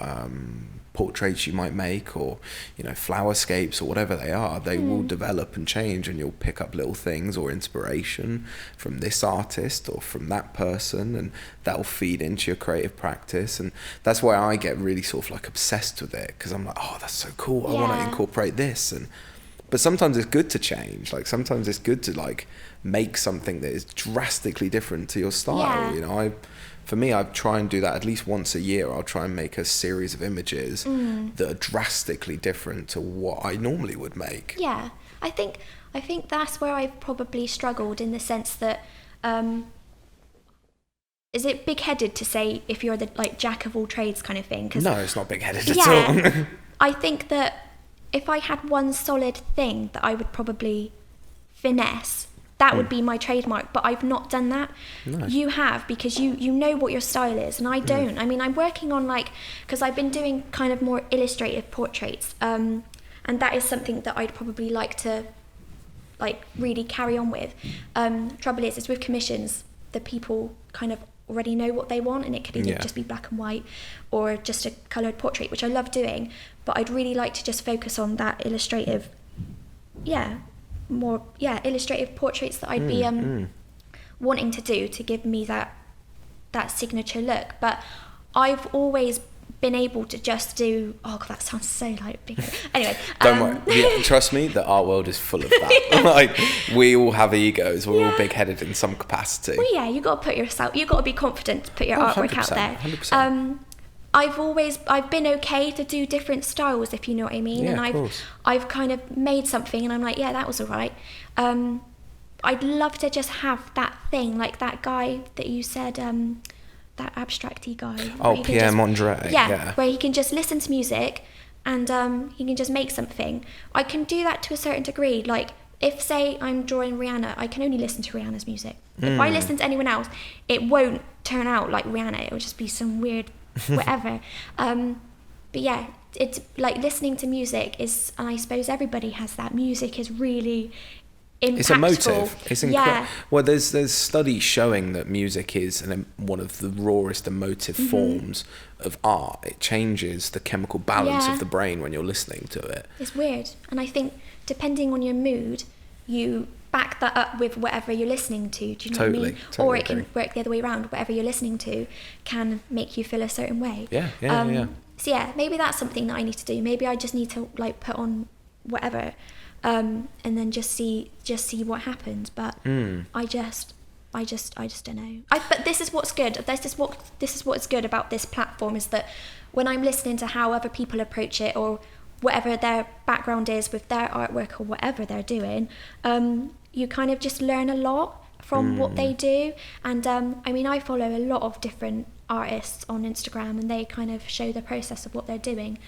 portraits you might make, or, you know, flowerscapes or whatever they are, they will develop and change, and you'll pick up little things or inspiration from this artist or from that person, and that will feed into your creative practice. And that's why I get really sort of like obsessed with it, because I'm like, oh, that's so cool, I want to incorporate this. But sometimes it's good to change. Like, sometimes it's good to like make something that is drastically different to your style. You know, for me, I try and do that at least once a year. I'll try and make a series of images that are drastically different to what I normally would make. Yeah, I think that's where I've probably struggled, in the sense that, is it big-headed to say if you're the like jack of all trades kind of thing? No, it's not big-headed at all. I think that if I had one solid thing that I would probably finesse, that would be my trademark, but I've not done that. No. You have, because you know what your style is, and I don't. I mean, I'm working on, like, because I've been doing kind of more illustrative portraits, and that is something that I'd probably like to, like, really carry on with. Trouble is with commissions, the people kind of already know what they want, and it could either just be black and white or just a coloured portrait, which I love doing, but I'd really like to just focus on that illustrative, illustrative portraits that I'd be wanting to do, to give me that signature look. But I've always been able to just do, oh God, that sounds so like big. Anyway, don't worry. Yeah, trust me, the art world is full of that. Like, we all have egos. We're all big-headed in some capacity. Well, yeah, you got to be confident to put your artwork out there. 100%. I've been okay to do different styles, if you know what I mean. Yeah, and I've kind of made something and I'm like, yeah, that was all right. I'd love to just have that thing, like that guy that you said, that abstract-y guy. Oh, Pierre Mondret. Yeah, where he can just listen to music and he can just make something. I can do that to a certain degree. Like, if, say, I'm drawing Rihanna, I can only listen to Rihanna's music. If I listen to anyone else, it won't turn out like Rihanna. It will just be some weird whatever. But yeah, it's like listening to music is, and I suppose everybody has that, music is really impactful. It's emotive. It's incredible. Well, there's studies showing that music is one of the rawest emotive forms of art. It changes the chemical balance of the brain when you're listening to it. It's weird. And I think depending on your mood, you back that up with whatever you're listening to. Do you know what I mean? Totally or it can work the other way around. Whatever you're listening to can make you feel a certain way. Yeah. So yeah, maybe that's something that I need to do. Maybe I just need to like put on whatever, and then just see what happens. But I just don't know. But this is what's good. This is what's good about this platform, is that when I'm listening to how other people approach it, or whatever their background is with their artwork or whatever they're doing, you kind of just learn a lot from what they do. And I mean, I follow a lot of different artists on Instagram, and they kind of show the process of what they're doing.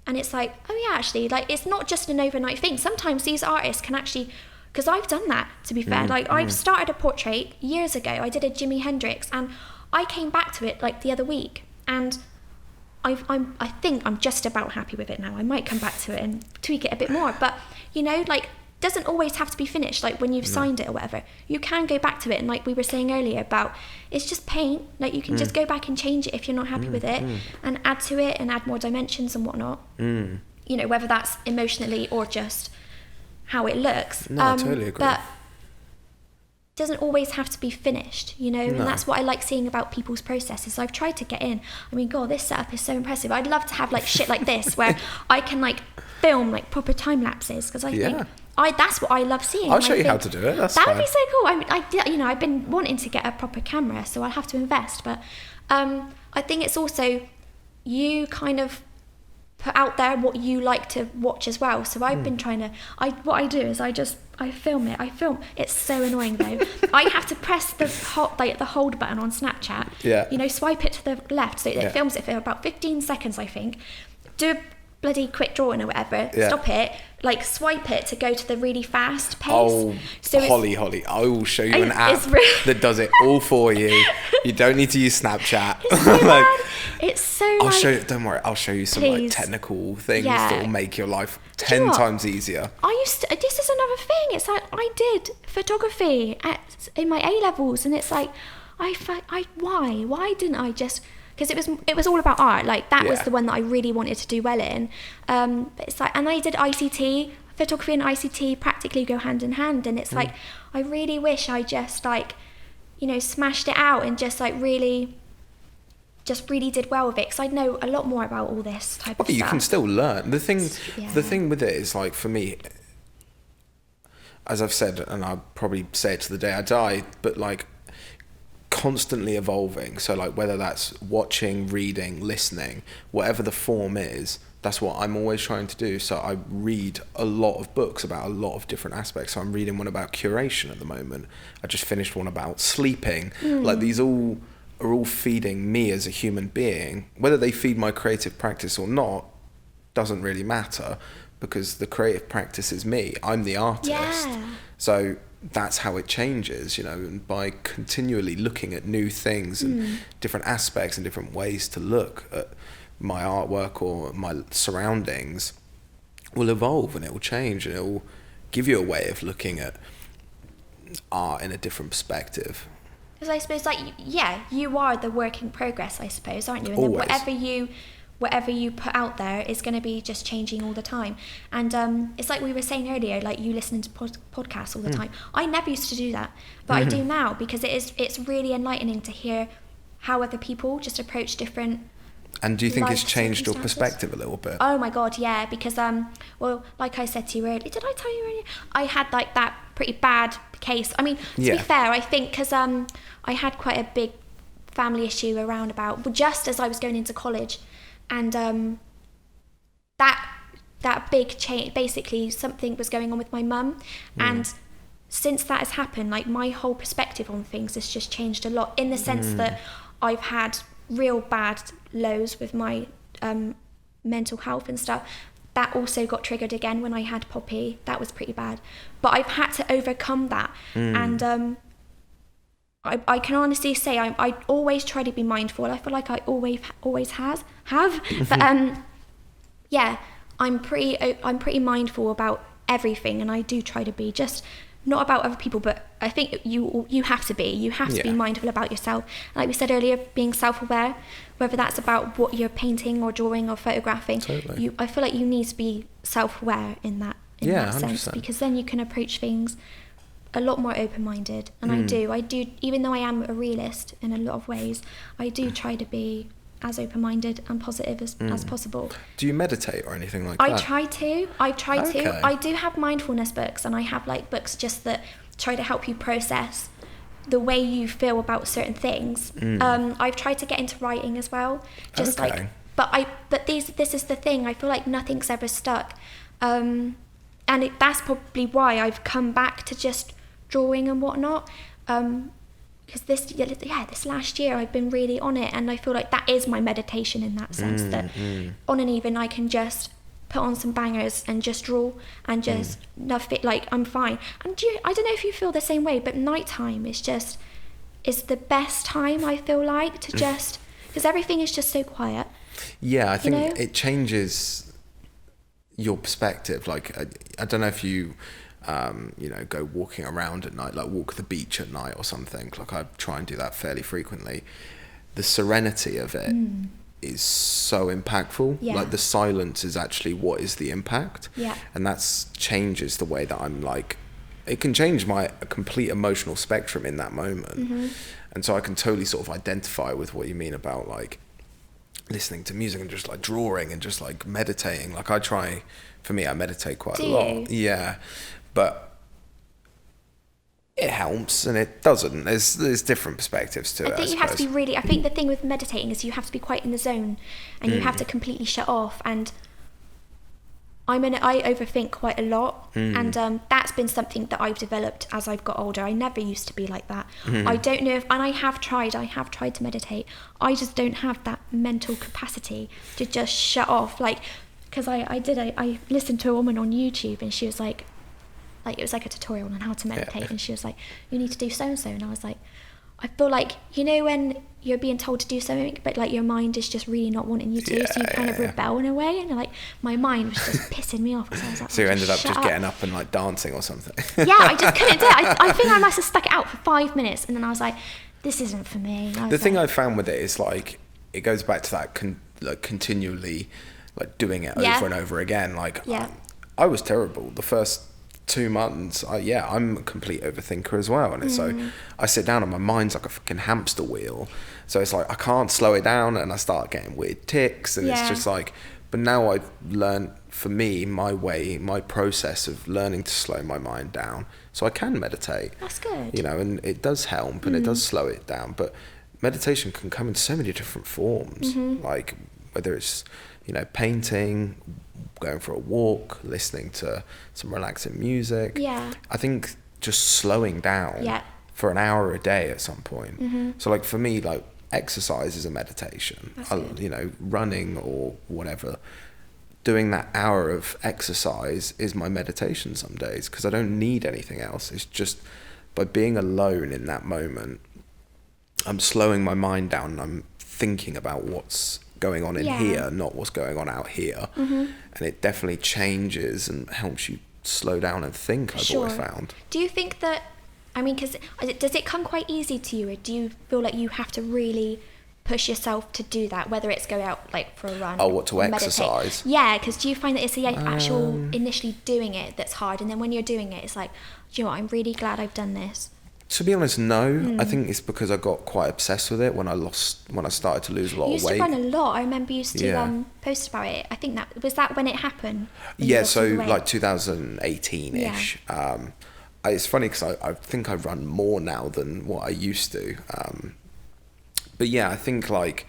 And it's like, oh yeah, actually, like, it's not just an overnight thing. Sometimes these artists can actually, because I've done that, to be fair. Like, I've started a portrait years ago. I did a Jimi Hendrix, and I came back to it like the other week, and I think I'm just about happy with it now. I might come back to it and tweak it a bit more, but you know, like, doesn't always have to be finished. Like, when you've signed it or whatever, you can go back to it. And like we were saying earlier about, it's just paint. Like, you can just go back and change it if you're not happy with it, and add to it and add more dimensions and whatnot. You know, whether that's emotionally or just how it looks. No, I totally agree. But it doesn't always have to be finished, you know. And that's what I like seeing about people's processes. I've tried to get in. I mean, God, this setup is so impressive. I'd love to have like shit like this where I can like film like proper time lapses, because I think that's what I love seeing. I'll show you how to do it. That would be so cool. I've been wanting to get a proper camera, so I'll have to invest. But I think it's also, you kind of put out there what you like to watch as well. So I've been trying to, what I do is I film it. It's so annoying though. I have to press the hold button on Snapchat. Yeah. You know, swipe it to the left, so it films it for about 15 seconds, I think. Do a bloody quick drawing or whatever. Yeah. Stop it. Like, swipe it to go to the really fast pace. Oh, so Holly, I will show you an app that does it all for you. You don't need to use Snapchat. It's so bad. It's so I'll show you, don't worry, I'll show you some like technical things that will make your life 10 times easier. This is another thing. It's like, I did photography in my A-levels, and it's like, why didn't I just... Because it was all about art. Like, that was the one that I really wanted to do well in. But it's like, and I did ICT, photography and ICT practically go hand in hand. And it's like, I really wish I just like, you know, smashed it out and just like really did well with it. Because I know a lot more about all this type of stuff. You can still learn. The thing with it is, like, for me, as I've said, and I'll probably say it to the day I die, but like, constantly evolving. So like, whether that's watching, reading, listening, whatever the form is, that's what I'm always trying to do. So I read a lot of books about a lot of different aspects. So I'm reading one about curation at the moment. I just finished one about sleeping. Like, these are all feeding me as a human being. Whether they feed my creative practice or not doesn't really matter, because the creative practice is me. I'm the artist. So that's how it changes, you know, and by continually looking at new things and different aspects and different ways to look at my artwork or my surroundings will evolve, and it will change, and it will give you a way of looking at art in a different perspective. Because I suppose, like, you are the work in progress, I suppose, aren't you? And Always. Then whatever you put out there is going to be just changing all the time. And it's like we were saying earlier, like, you listening to podcasts all the time. I never used to do that, but I do now, because it's really enlightening to hear how other people just approach different. And do you think it's changed your perspective a little bit? Oh my God, yeah, because well, like I said to you earlier, did I tell you earlier? I had like that pretty bad case. I mean, to be fair, I think because I had quite a big family issue around about just as I was going into college. And that big change, basically something was going on with my mum, and since that has happened, like, my whole perspective on things has just changed a lot, in the sense that I've had real bad lows with my mental health and stuff. That also got triggered again when I had Poppy. That was pretty bad, but I've had to overcome that. And I can honestly say I always try to be mindful. I feel like I always have. But yeah, I'm pretty mindful about everything, and I do try to be, just not about other people, but I think you have to be. You have to be mindful about yourself. Like we said earlier, being self-aware, whether that's about what you're painting or drawing or photographing. Totally. I feel like you need to be self-aware in that sense, because then you can approach things a lot more open-minded. And I do, even though I am a realist in a lot of ways, I do try to be as open-minded and positive as possible. Do you meditate or anything like that? I try to. I do have mindfulness books, and I have like books just that try to help you process the way you feel about certain things. I've tried to get into writing as well, just like, but this is the thing, I feel like nothing's ever stuck, and that's probably why I've come back to just drawing and whatnot. because this last year I've been really on it, and I feel like that is my meditation in that sense, that on an evening I can just put on some bangers and just draw and just nothing, like I'm fine. And I don't know if you feel the same way, but nighttime is the best time, I feel like, to just, because everything is just so quiet. Yeah, I think it changes your perspective. Like, I don't know if you, go walking around at night, like walk the beach at night or something. Like, I try and do that fairly frequently. The serenity of it is so impactful. Yeah. Like, the silence is actually what is the impact. Yeah. And that changes the way that I'm like, it can change my complete emotional spectrum in that moment. And so I can totally sort of identify with what you mean about like listening to music and just like drawing and just like meditating. Like, I meditate quite a lot. Yeah. But it helps and it doesn't. There's different perspectives to it. I think you have to be I think the thing with meditating is you have to be quite in the zone, and you have to completely shut off. And I overthink quite a lot, and that's been something that I've developed as I've got older. I never used to be like that. I don't know if, and I have tried to meditate. I just don't have that mental capacity to just shut off. Like, because I listened to a woman on YouTube, and she was like it was like a tutorial on how to meditate, and she was like, you need to do so and so, and I was like, I feel like, when you're being told to do something, but like your mind is just really not wanting you to, so you kind of rebel in a way, and like my mind was just pissing me off, because I was like, so you ended up just getting up and like dancing or something. Yeah, I just couldn't do it. I think I must have stuck it out for 5 minutes, and then I was like, this isn't for me. The thing I found with it is like, it goes back to that continually like doing it over and over again. Like, I was terrible the first 2 months. I'm a complete overthinker as well, and it's so I sit down and my mind's like a fucking hamster wheel, so it's like I can't slow it down, and I start getting weird tics, and it's just like, but now I've learned, for me, my process of learning to slow my mind down so I can meditate. That's good. And it does help, and it does slow it down. But meditation can come in so many different forms, like whether it's painting, going for a walk, listening to some relaxing music. Yeah. I think just slowing down for an hour a day at some point. So like for me, like exercise is a meditation. Running or whatever, doing that hour of exercise is my meditation some days, because I don't need anything else. It's just by being alone in that moment, I'm slowing my mind down, and I'm thinking about what's going on in here, not what's going on out here. And it definitely changes and helps you slow down and think. I've always found. Do you think that, because does it come quite easy to you, or do you feel like you have to really push yourself to do that, whether it's go out like for a run to exercise? Yeah, because do you find that it's the actual initially doing it that's hard, and then when you're doing it, it's like, do you know what, I'm really glad I've done this? To be honest, no. I think it's because I got quite obsessed with it when I started to lose a lot of weight. You used to run a lot. I remember you used to post about it. I think that when it happened. Yeah, so like 2018-ish. Yeah. It's funny because I think I run more now than what I used to. But yeah, I think like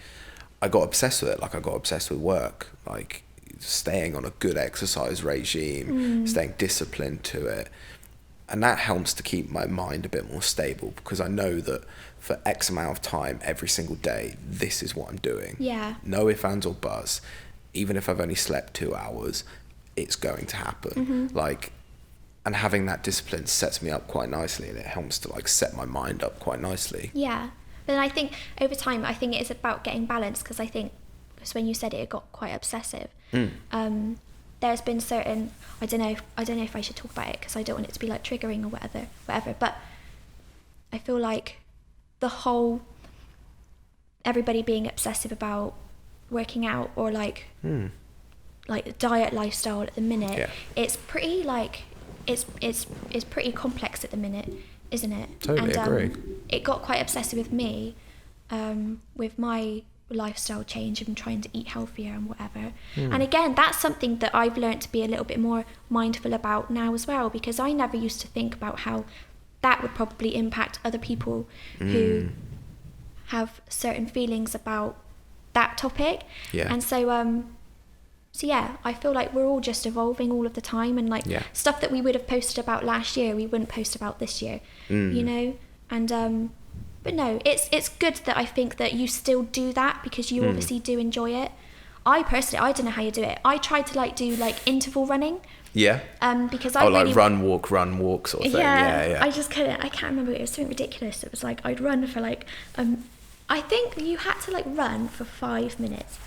I got obsessed with it. Like I got obsessed with work, like staying on a good exercise regime, staying disciplined to it. And that helps to keep my mind a bit more stable, because I know that for X amount of time every single day, this is what I'm doing. Yeah. No ifs, ands or buts. Even if I've only slept 2 hours, it's going to happen. And having that discipline sets me up quite nicely, and it helps to like set my mind up quite nicely. Yeah. But I think over time, I think it is about getting balance, because I think, because when you said it got quite obsessive. There's been certain, I don't know if I should talk about it, because I don't want it to be like triggering or whatever, but I feel like the whole everybody being obsessive about working out or like diet lifestyle at the minute, it's pretty like it's pretty complex at the minute, isn't it? Totally agree. It got quite obsessive with me, with my lifestyle change and trying to eat healthier and whatever. And again, that's something that I've learned to be a little bit more mindful about now as well, because I never used to think about how that would probably impact other people who have certain feelings about that topic. And so I feel like we're all just evolving all of the time, and like stuff that we would have posted about last year we wouldn't post about this year, And but no, it's good that I think that you still do that, because you obviously do enjoy it. I personally, I don't know how you do it. I tried to like do like interval running. Yeah. Because I really, like run walk sort of thing. Yeah. I just couldn't. I can't remember. It was something ridiculous. It was like I'd run for like I think you had to like run for 5 minutes,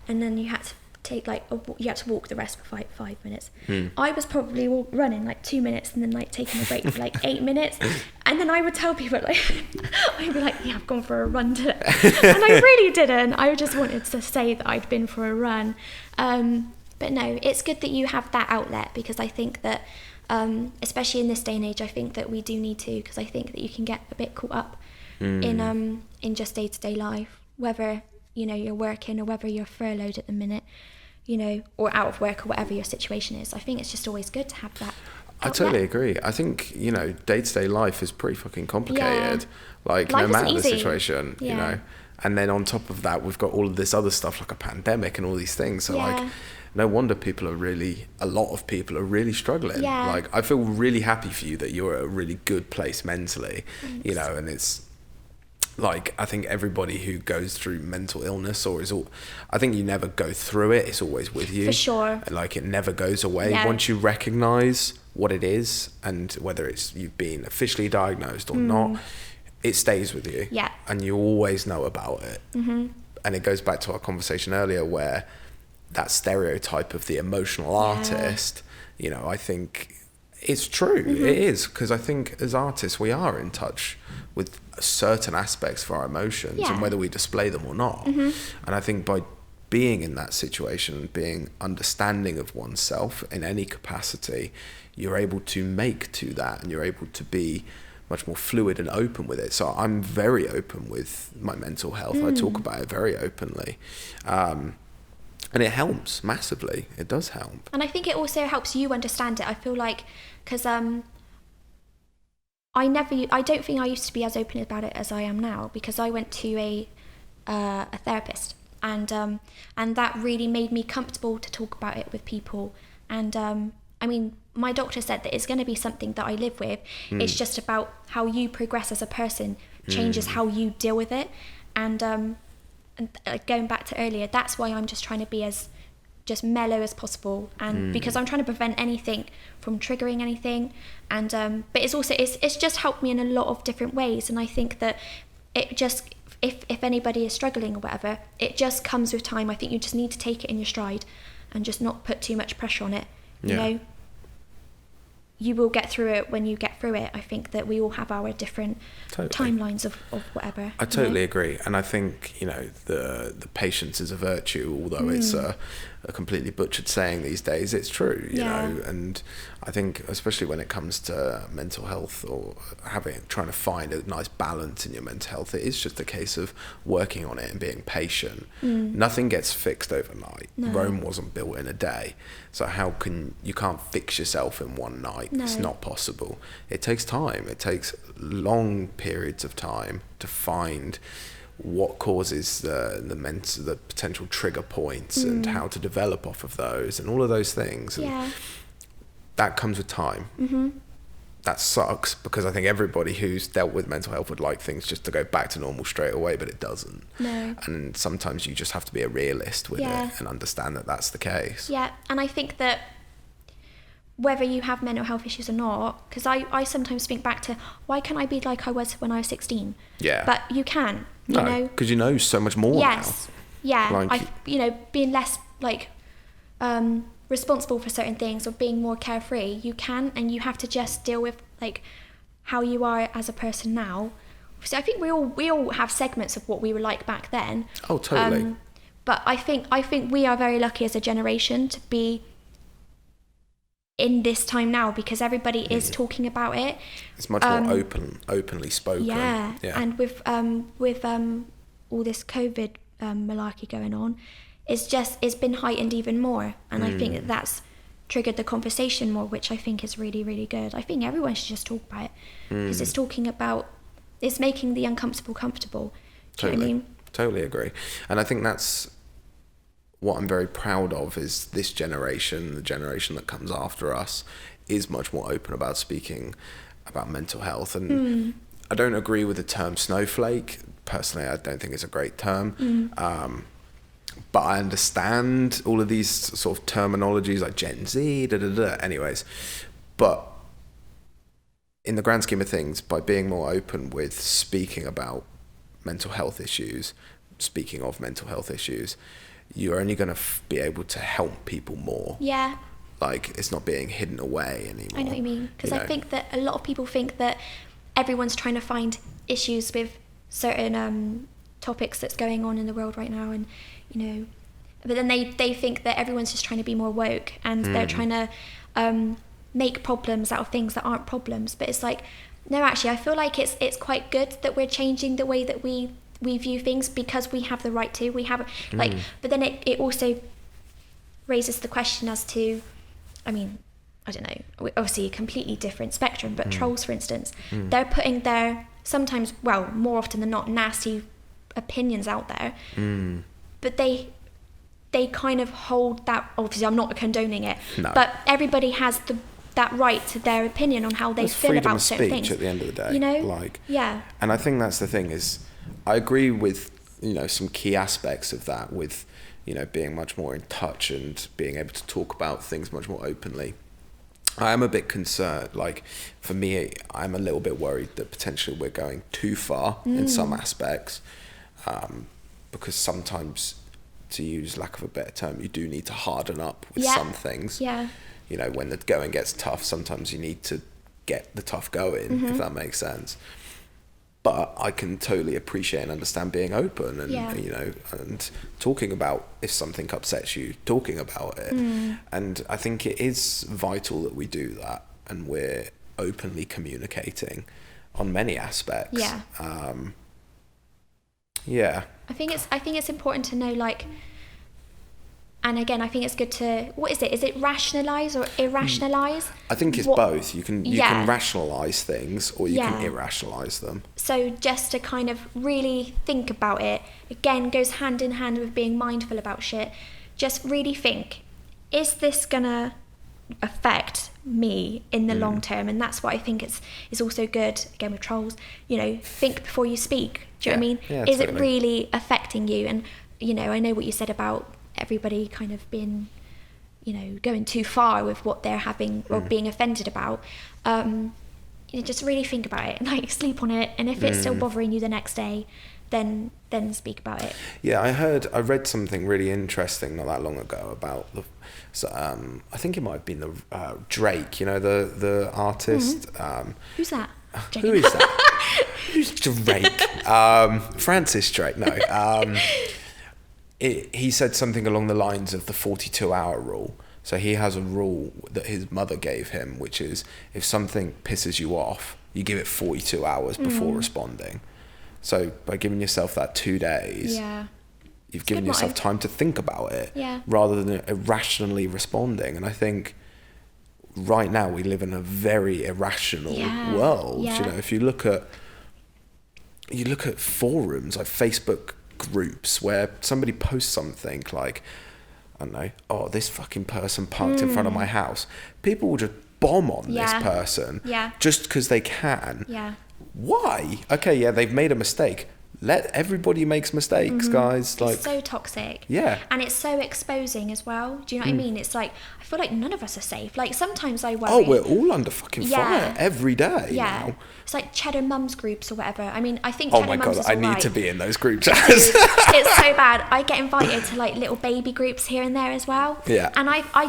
and then you had to take like you had to walk the rest for 5 minutes. I was probably running like 2 minutes and then like taking a break for like 8 minutes, and then I would tell people like I'd be like, yeah, I've gone for a run today, and I really didn't. I just wanted to say that I'd been for a run. But no, it's good that you have that outlet, because I think that especially in this day and age, I think that we do need to, because I think that you can get a bit caught up in just day-to-day life, whether you're working or whether you're furloughed at the minute, or out of work, or whatever your situation is. I think it's just always good to have that outlet. I totally agree. I think, day-to-day life is pretty fucking complicated. Like, life no matter the isn't easy. situation, And then on top of that, we've got all of this other stuff like a pandemic and all these things. So like, no wonder a lot of people are really struggling. Yeah. Like, I feel really happy for you that you're at a really good place mentally, and it's like, I think everybody who goes through mental illness I think you never go through it. It's always with you. For sure. And like, it never goes away. Yeah. Once you recognize what it is, and whether it's you've been officially diagnosed or not, it stays with you. Yeah. And you always know about it. Mm-hmm. And it goes back to our conversation earlier, where that stereotype of the emotional artist, I think it's true. It is, because I think as artists, we are in touch with certain aspects of our emotions and whether we display them or not. And I think by being in that situation and being understanding of oneself in any capacity, you're able to make to that, and you're able to be much more fluid and open with it. So I'm very open with my mental health. I talk about it very openly. And it helps massively. It does help. And I think it also helps you understand it. I feel like, because I don't think I used to be as open about it as I am now, because I went to a therapist, and that really made me comfortable to talk about it with people. And I mean, my doctor said that it's going to be something that I live with. It's just about how you progress as a person changes how you deal with it. And going back to earlier, that's why I'm just trying to be as just mellow as possible, and because I'm trying to prevent anything from triggering anything. And but it's also it's just helped me in a lot of different ways. And I think that it just, if anybody is struggling or whatever, it just comes with time. I think you just need to take it in your stride and just not put too much pressure on it. You will get through it when you get through it. I think that we all have our different timelines of whatever. I totally agree. And I think, the patience is a virtue, although it's a completely butchered saying these days. It's true, you know. And I think, especially when it comes to mental health, or trying to find a nice balance in your mental health, it is just a case of working on it and being patient. Nothing gets fixed overnight. No. Rome wasn't built in a day. So you can't fix yourself in one night. No. It's not possible. It takes time. It takes long periods of time to find what causes the potential trigger points and how to develop off of those and all of those things. And that comes with time. That sucks, because I think everybody who's dealt with mental health would like things just to go back to normal straight away, but it doesn't. No. And sometimes you just have to be a realist with it and understand that that's the case. Yeah, and I think that whether you have mental health issues or not, because I sometimes think back to, why can't I be like I was when I was 16? Yeah. But you can, you know. Because you know so much more now. Yeah, like, being less like responsible for certain things, or being more carefree, you can, and you have to just deal with like how you are as a person now. So I think we all have segments of what we were like back then. Oh, totally. But I think we are very lucky as a generation to be in this time now, because everybody is talking about it. It's much more openly spoken. Yeah. And with all this COVID malarkey going on, it's been heightened even more, and I think that's triggered the conversation more, which I think is really, really good. I think everyone should just talk about it, because it's making the uncomfortable comfortable. Do you know what I mean? Totally agree. And I think that's what I'm very proud of, is this generation, the generation that comes after us, is much more open about speaking about mental health. And I don't agree with the term snowflake. Personally, I don't think it's a great term. But I understand all of these sort of terminologies like Gen Z, anyways. But in the grand scheme of things, by being more open with speaking about mental health issues, speaking of mental health issues, you're only going to be able to help people more. Yeah. Like, it's not being hidden away anymore. I know what you mean. Because I think that a lot of people think that everyone's trying to find issues with certain topics that's going on in the world right now, and but then they think that everyone's just trying to be more woke, and they're trying to make problems out of things that aren't problems. But it's like, no, actually, I feel like it's quite good that we're changing the way that we view things, because we have the right to. We have but then it also raises the question as to, I mean, I don't know, obviously a completely different spectrum, but trolls, for instance, they're putting their sometimes, well, more often than not, nasty opinions out there, but they kind of hold that. Obviously, I'm not condoning it, but everybody has that right to their opinion on how they feel about certain things. Freedom of speech at the end of the day, yeah. And I think that's the thing, is I agree with some key aspects of that, with being much more in touch and being able to talk about things much more openly. I am a bit concerned, like, for me, I'm a little bit worried that potentially we're going too far in some aspects, because sometimes, to use lack of a better term, you do need to harden up with some things. Yeah. When the going gets tough, sometimes you need to get the tough going, if that makes sense. But I can totally appreciate and understand being open and, and talking about if something upsets you, talking about it. And I think it is vital that we do that, and we're openly communicating on many aspects. Yeah. I think it's important to know, like, and again, I think it's good to, what is it? Is it rationalise or irrationalise? I think it's both. You can rationalise things, or you can irrationalise them. So just to kind of really think about it, again, goes hand in hand with being mindful about shit. Just really think, is this gonna affect me in the long term? And that's what I think is also good, again, with trolls, think before you speak. Do you know what I mean? Yeah, is totally. it really affecting you? And, I know what you said about everybody kind of being, going too far with what they're having or being offended about. Just really think about it and, like, sleep on it. And if it's still bothering you the next day, then speak about it. Yeah, I read something really interesting not that long ago about I think it might have been the Drake, the artist. Who's that? Who is that? Who's Drake? Francis Drake. No. He said something along the lines of the 42-hour rule. So he has a rule that his mother gave him, which is, if something pisses you off, you give it 42 hours before responding. So by giving yourself that 2 days, you've given yourself time to think about it, rather than irrationally responding. And I think right now we live in a very irrational world. If you look at forums like Facebook groups where somebody posts something like, I don't know, oh, this fucking person parked in front of my house, people will just bomb on this person just because they can. Why? Okay, they've made a mistake. Let everybody makes mistakes, guys. Like, it's so toxic. Yeah. And it's so exposing as well. Do you know what I mean? It's like, I feel like none of us are safe. Like, sometimes I worry. Oh, we're all under fucking fire every day. Yeah. Now. It's like Cheddar Mums groups or whatever. I mean, I think oh Cheddar my Mums God, is I all need right. to be in those groups. It's so bad. I get invited to, like, little baby groups here and there as well. Yeah. And I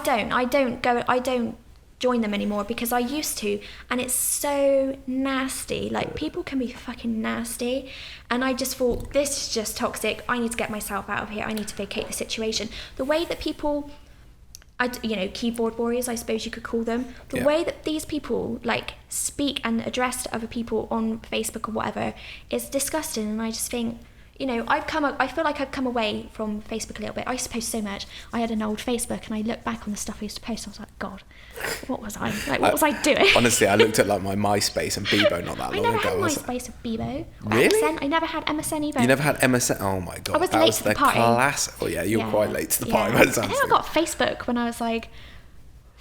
don't join them anymore, because I used to, and it's so nasty. Like, people can be fucking nasty, and I just thought, this is just toxic. I need to get myself out of here. I need to vacate the situation. The way that people, keyboard warriors, I suppose you could call them, the way that these people, like, speak and address other people on Facebook or whatever is disgusting. And I just think, I feel like I've come away from Facebook a little bit. I used to post so much. I had an old Facebook, and I look back on the stuff I used to post, and I was like, God, what was I? Like, what was I doing? Honestly, I looked at, like, my MySpace and Bebo not that long ago. I never had MySpace or Bebo. Really? MSN. I never had MSN either. You never had MSN? Oh my God. I was that late was to the party. Class. Oh yeah, you were quite late to the party. I think I got Facebook when I was like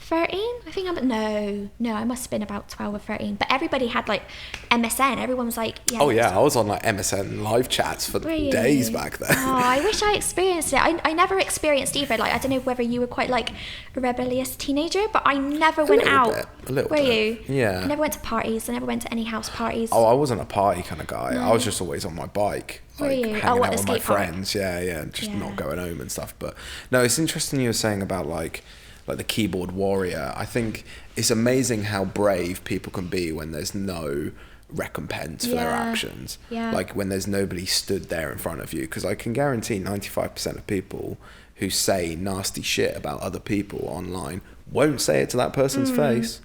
13. I think I must have been about 12 or 13. But everybody had like MSN. Everyone was like, yeah. Oh yeah, I was on like MSN live chats for days back then. Oh, I wish I experienced it. I never experienced either. Like, I don't know whether you were quite like a rebellious teenager, but I never went out. A little bit. Were you? Yeah. I never went to parties. I never went to any house parties. Oh, I wasn't a party kind of guy. No. I was just always on my bike. Were you? Hanging out with my friends. Yeah, just not going home and stuff. But no, it's interesting you were saying about like the keyboard warrior. I think it's amazing how brave people can be when there's no recompense for their actions. Yeah. Like when there's nobody stood there in front of you. Because I can guarantee 95% of people who say nasty shit about other people online won't say it to that person's face.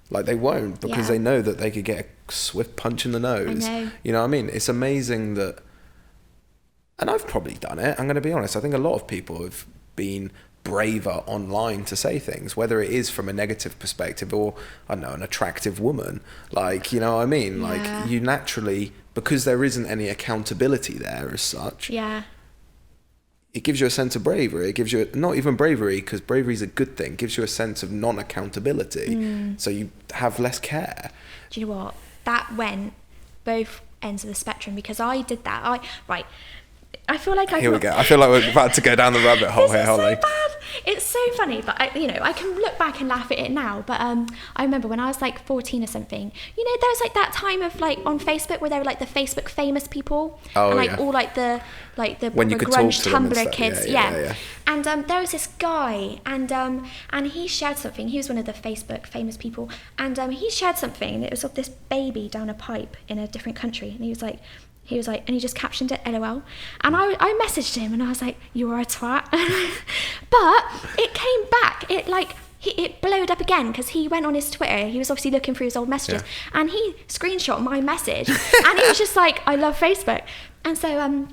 Like they won't, because they know that they could get a swift punch in the nose. I know. You know what I mean? It's amazing that, and I've probably done it, I'm going to be honest, I think a lot of people have been braver online to say things, whether it is from a negative perspective or, I don't know, an attractive woman. Like, you know what I mean? Yeah. Like, you naturally, because there isn't any accountability there as such, it gives you a sense of bravery. It gives you, not even bravery, because bravery is a good thing, it gives you a sense of non-accountability. So you have less care. Do you know what? That went both ends of the spectrum, because I did that. I feel like Here we go. I feel like we're about to go down the rabbit hole here, Holly. So bad. It's so funny, but I can look back and laugh at it now. But I remember when I was like 14 or something. You know, there was like that time of like on Facebook where they were like the Facebook famous people, and like all like the when you could grunge talk to Tumblr kids, yeah. And there was this guy, and he shared something. He was one of the Facebook famous people, and he shared something, and it was of this baby down a pipe in a different country, and he was like, and he just captioned it, LOL. And I messaged him and I was like, you are a twat. But it came back. It blowed up again because he went on his Twitter. He was obviously looking through his old messages, and he screenshot my message. And he was just like, I love Facebook. And so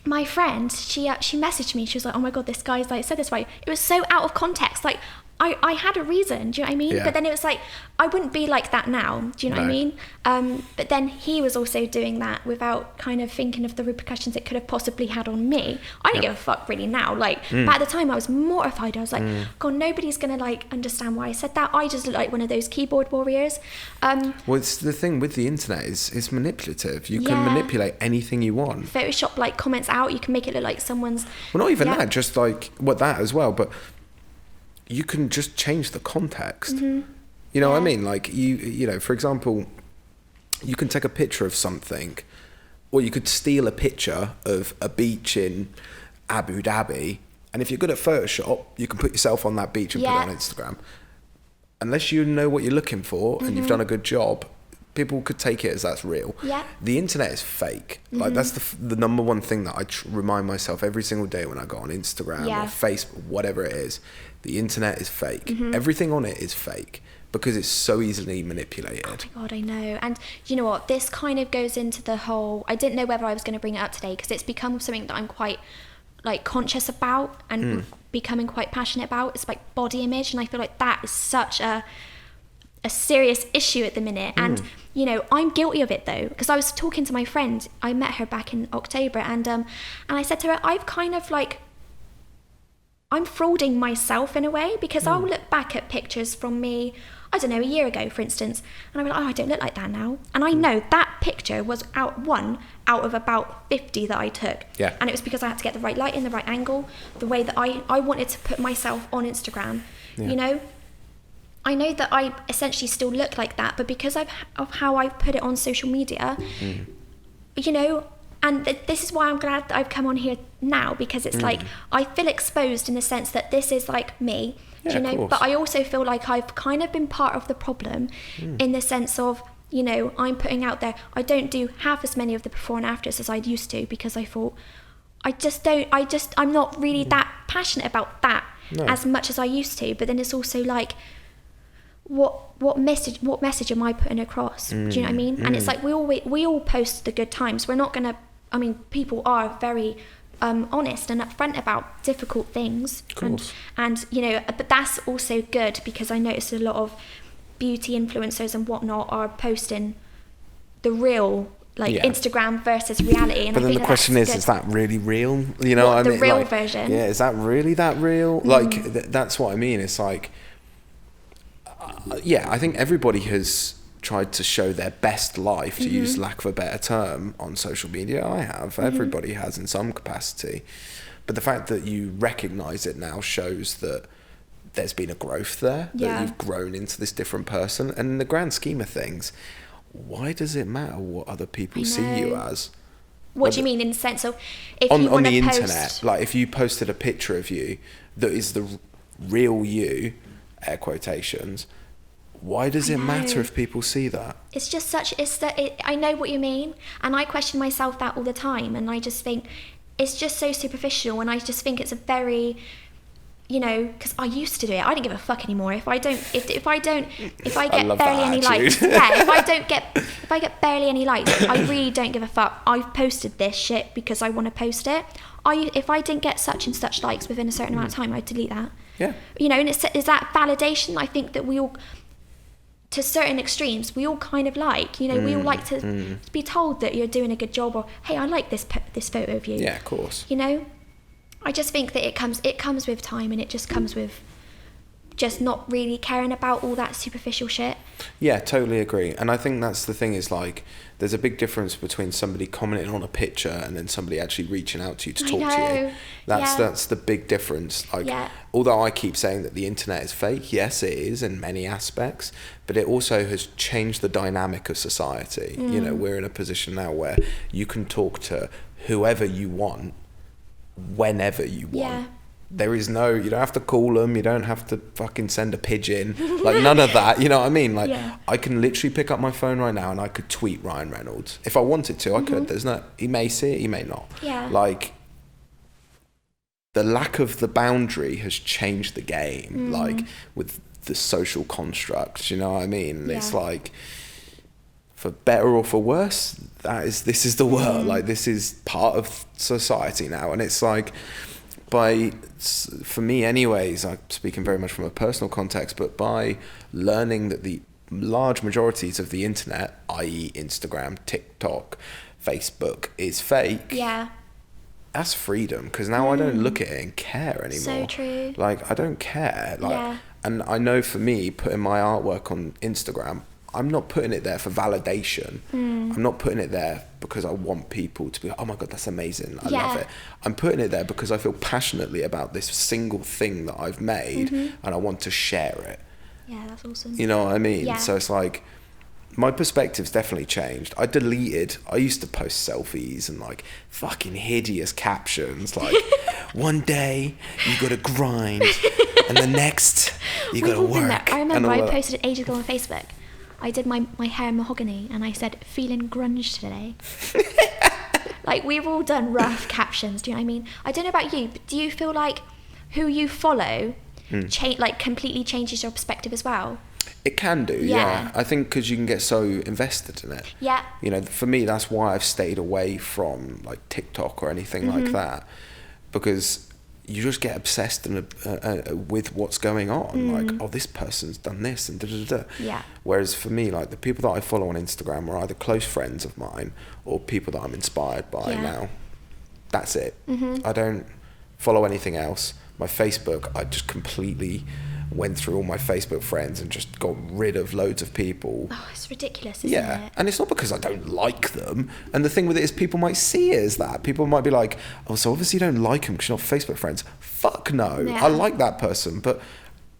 my friend, she messaged me. She was like, oh my God, this guy's like said this right. It was so out of context. Like, I had a reason, do you know what I mean? Yeah. But then it was like, I wouldn't be like that now, do you know what I mean? But then he was also doing that without kind of thinking of the repercussions it could have possibly had on me. I don't give a fuck really now. Like, but at the time I was mortified. I was like, God, nobody's going to like understand why I said that. I just look like one of those keyboard warriors. Well, it's the thing with the internet is it's manipulative. You can manipulate anything you want. Photoshop like comments out. You can make it look like someone's... Well, not even that, just like that as well, but you can just change the context. You know what I mean? Like you know, for example, you can take a picture of something, or you could steal a picture of a beach in Abu Dhabi, and if you're good at Photoshop, you can put yourself on that beach and put it on Instagram. Unless you know what you're looking for and you've done a good job, people could take it as that's real. The internet is fake. Like that's the number one thing that I remind myself every single day when I go on Instagram or Facebook, whatever it is. The internet is fake. Everything on it is fake because it's so easily manipulated. Oh my God, I know. And you know what? This kind of goes into the whole... I didn't know whether I was going to bring it up today because it's become something that I'm quite like conscious about and becoming quite passionate about. It's like body image, and I feel like that is such a serious issue at the minute. And you know, I'm guilty of it though, because I was talking to my friend. I met her back in October, and I said to her, I've kind of like... I'm frauding myself in a way, because I'll look back at pictures from me, I don't know, a year ago, for instance, and I'm like, oh, I don't look like that now. And I know that picture was one out of about 50 that I took. And it was because I had to get the right light in, the right angle, the way that I wanted to put myself on Instagram. You know, I know that I essentially still look like that, but because of how I've put it on social media, you know, and this is why I'm glad that I've come on here now, because it's like I feel exposed in the sense that this is like me, you know, but I also feel like I've kind of been part of the problem in the sense of, you know, I'm putting out there, I don't do half as many of the before and afters as I used to, because I thought I'm not really that passionate about that as much as I used to. But then it's also like, what message am I putting across? Do you know what I mean? And it's like we all post the good times. We're not gonna... I mean, people are very honest and upfront about difficult things, and you know, but that's also good, because I noticed a lot of beauty influencers and whatnot are posting the real, like Instagram versus reality. And but I then think the question is that really real? You know what I mean? The real like, version. Yeah, is that really that real? Like that's what I mean. It's like, Yeah, I think everybody has tried to show their best life, to use lack of a better term, on social media. I have. Everybody has in some capacity. But the fact that you recognise it now shows that there's been a growth there, that you've grown into this different person. And in the grand scheme of things, why does it matter what other people see you as? What do you mean, in the sense of, if on, you want on the to post... internet, like if you posted a picture of you that is the real you, air quotations, why does it matter if people see that? It's just such, I know what you mean, and I question myself that all the time, and I just think it's just so superficial, and I just think it's a very, you know, because I used to do it. I don't give a fuck anymore. If I get barely any likes, if I get barely any likes, I really don't give a fuck. I've posted this shit because I want to post it. If I didn't get such and such likes within a certain amount of time, I'd delete that. Yeah. You know, and is that validation? I think that we all, to certain extremes, we all kind of like, you know, we all like to be told that you're doing a good job, or, hey, I like this photo of you. Yeah, of course. You know, I just think that it comes with time, and it just comes with just not really caring about all that superficial shit. Yeah, totally agree. And I think that's the thing, is like, there's a big difference between somebody commenting on a picture and then somebody actually reaching out to you to talk to you. That's the big difference. Like, although I keep saying that the internet is fake, yes, it is in many aspects, but it also has changed the dynamic of society. You know, we're in a position now where you can talk to whoever you want, whenever you want. Yeah. There is no, you don't have to call them, you don't have to fucking send a pigeon, like none of that, you know what I mean? Like, I can literally pick up my phone right now and I could tweet Ryan Reynolds. If I wanted to, I could. There's no, he may see it, he may not. Yeah. Like, the lack of the boundary has changed the game, like, with the social construct, you know what I mean? Yeah. It's like, for better or for worse, this is the world, like, this is part of society now, and it's like, for me anyways, I'm speaking very much from a personal context, but by learning that the large majorities of the internet, i.e. Instagram, TikTok, Facebook, is fake, that's freedom, because now I don't look at it and care anymore. So true. Like, I don't care. Like, and I know for me, putting my artwork on Instagram, I'm not putting it there for validation. I'm not putting it there because I want people to be like, oh my God, that's amazing. I love it. I'm putting it there because I feel passionately about this single thing that I've made, and I want to share it. Yeah, that's awesome. You know what I mean? Yeah. So it's like, my perspective's definitely changed. I used to post selfies and like fucking hideous captions like, one day you gotta grind and the next you gotta work. I remember I posted it ages ago on Facebook. I did my hair mahogany and I said, feeling grunge today. Like, we've all done rough captions, do you know what I mean? I don't know about you, but do you feel like who you follow completely changes your perspective as well? It can do, yeah. I think because you can get so invested in it. Yeah. You know, for me, that's why I've stayed away from like TikTok or anything like that, because you just get obsessed with what's going on. Like, oh, this person's done this and da-da-da. Yeah. Whereas for me, like, the people that I follow on Instagram are either close friends of mine or people that I'm inspired by now. That's it. I don't follow anything else. My Facebook, I just completely went through all my Facebook friends and just got rid of loads of people. Oh, it's ridiculous, isn't it? And it's not because I don't like them. And the thing with it is, people might see it as that. People might be like, oh, so obviously you don't like them because you're not Facebook friends. Fuck no. Yeah. I like that person, but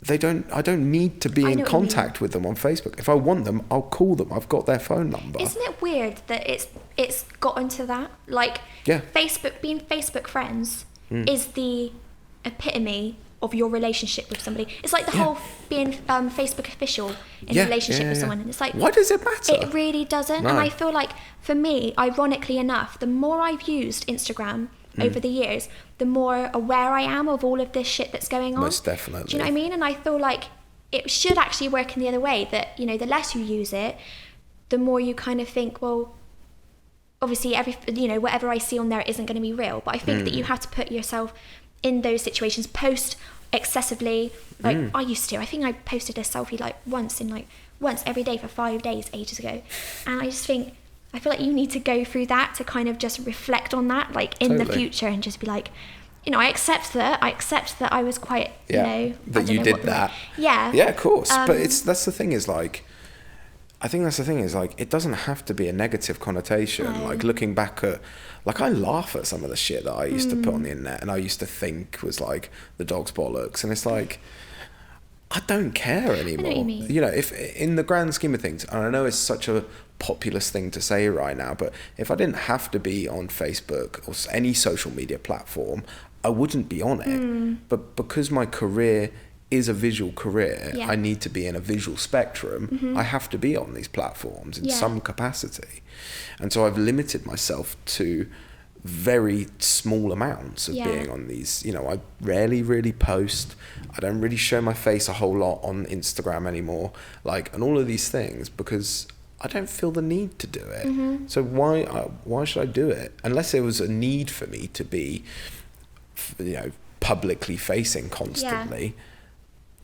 I don't need to be in contact with them on Facebook. If I want them, I'll call them. I've got their phone number. Isn't it weird that it's gotten to that? Like, being Facebook friends is the epitome of your relationship with somebody. It's like the whole being Facebook official in a relationship with someone. And it's like, why does it matter? It really doesn't. No. And I feel like, for me, ironically enough, the more I've used Instagram over the years, the more aware I am of all of this shit that's going on. Most definitely. Do you know what I mean? And I feel like it should actually work in the other way, that, you know, the less you use it, the more you kind of think, well, obviously whatever I see on there isn't going to be real. But I think that you have to put yourself in those situations, post excessively, like I used to. I think I posted a selfie once every day for 5 days ages ago, and I feel like you need to go through that to kind of just reflect on that, like in the future, and just be like, you know, I accept that I was quite, you know, that you did that. Yeah. Yeah, of course. But that's the thing is like, I think that's the thing is like, it doesn't have to be a negative connotation. No. Like looking back at, like I laugh at some of the shit that I used to put on the internet and I used to think was like the dog's bollocks. And it's like, I don't care anymore. I know what you mean. You know, if in the grand scheme of things, and I know it's such a populous thing to say right now, but if I didn't have to be on Facebook or any social media platform, I wouldn't be on it. But because my career is a visual career, I need to be in a visual spectrum. I have to be on these platforms in some capacity. And so I've limited myself to very small amounts of being on these. You know, I rarely really post. I don't really show my face a whole lot on Instagram anymore. Like, and all of these things, because I don't feel the need to do it. So why should I do it? Unless there was a need for me to be, you know, publicly facing constantly,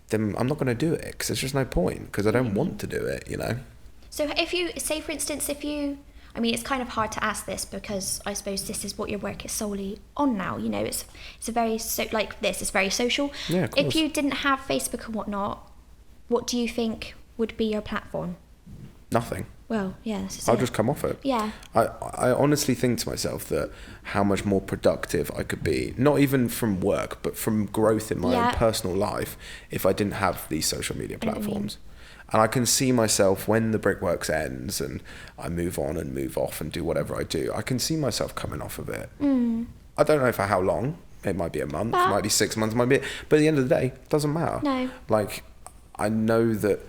then I'm not going to do it, because there's just no point, because I don't want to do it, you know. So if you, say for instance, I mean, it's kind of hard to ask this because I suppose this is what your work is solely on now, you know, it's a very, it's very social. Yeah, of course. If you didn't have Facebook and whatnot, what do you think would be your platform? Nothing. Well, yeah, this is I'll just come off it. Yeah. I honestly think to myself that how much more productive I could be, not even from work, but from growth in my own personal life, if I didn't have these social media platforms. And I can see myself when the Brickworks ends and I move on and move off and do whatever I do, I can see myself coming off of it. I don't know for how long. It might be a month, it might be 6 months, it might be... But at the end of the day, it doesn't matter. No. Like, I know that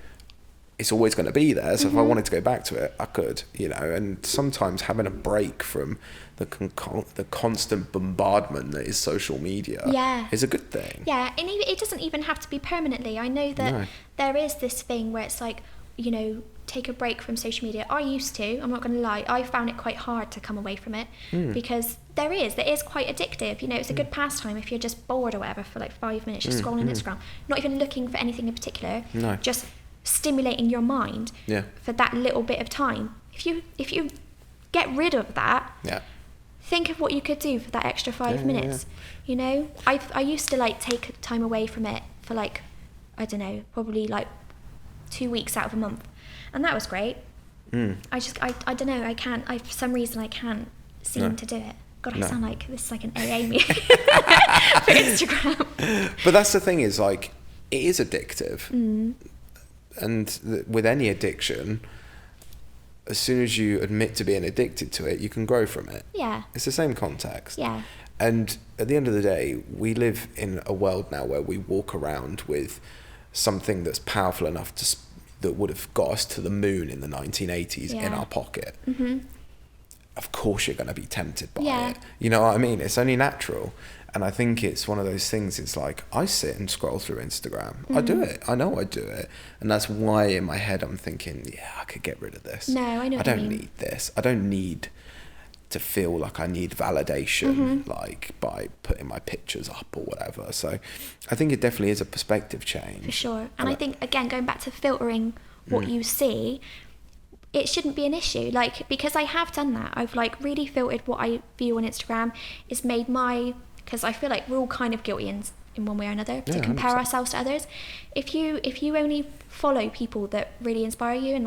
it's always going to be there, so if I wanted to go back to it, I could, you know. And sometimes having a break from the constant bombardment that is social media is a good thing. Yeah, and it doesn't even have to be permanently. I know that there is this thing where it's like, you know, take a break from social media. I used to, I'm not going to lie, I found it quite hard to come away from it because it is quite addictive. You know, it's a good pastime if you're just bored or whatever for like 5 minutes, just scrolling Instagram, not even looking for anything in particular, just stimulating your mind for that little bit of time. If you get rid of that, think of what you could do for that extra 5 minutes. You know, I used to like take time away from it for like, I don't know, probably like 2 weeks out of a month, and that was great. I don't know, for some reason I can't seem to do it. God, I sound like this is like an AA meeting for Instagram. But that's the thing, is like, it is addictive. And with any addiction, as soon as you admit to being addicted to it, you can grow from it. Yeah. It's the same context. Yeah. And at the end of the day, we live in a world now where we walk around with something that's powerful enough that would have got us to the moon in the 1980s in our pocket. Of course you're going to be tempted by it. You know what I mean? It's only natural. And I think it's one of those things, it's like, I sit and scroll through Instagram. I do it. I know I do it. And that's why in my head I'm thinking, I could get rid of this. No, I know what you mean. I don't need this. I don't need to feel like I need validation, like by putting my pictures up or whatever. So I think it definitely is a perspective change. For sure. And I think, again, going back to filtering what you see, it shouldn't be an issue. Like, because I have done that. I've like really filtered what I view on Instagram. It's made because I feel like we're all kind of guilty in one way or another to compare 100%. ourselves to others. If you only follow people that really inspire you and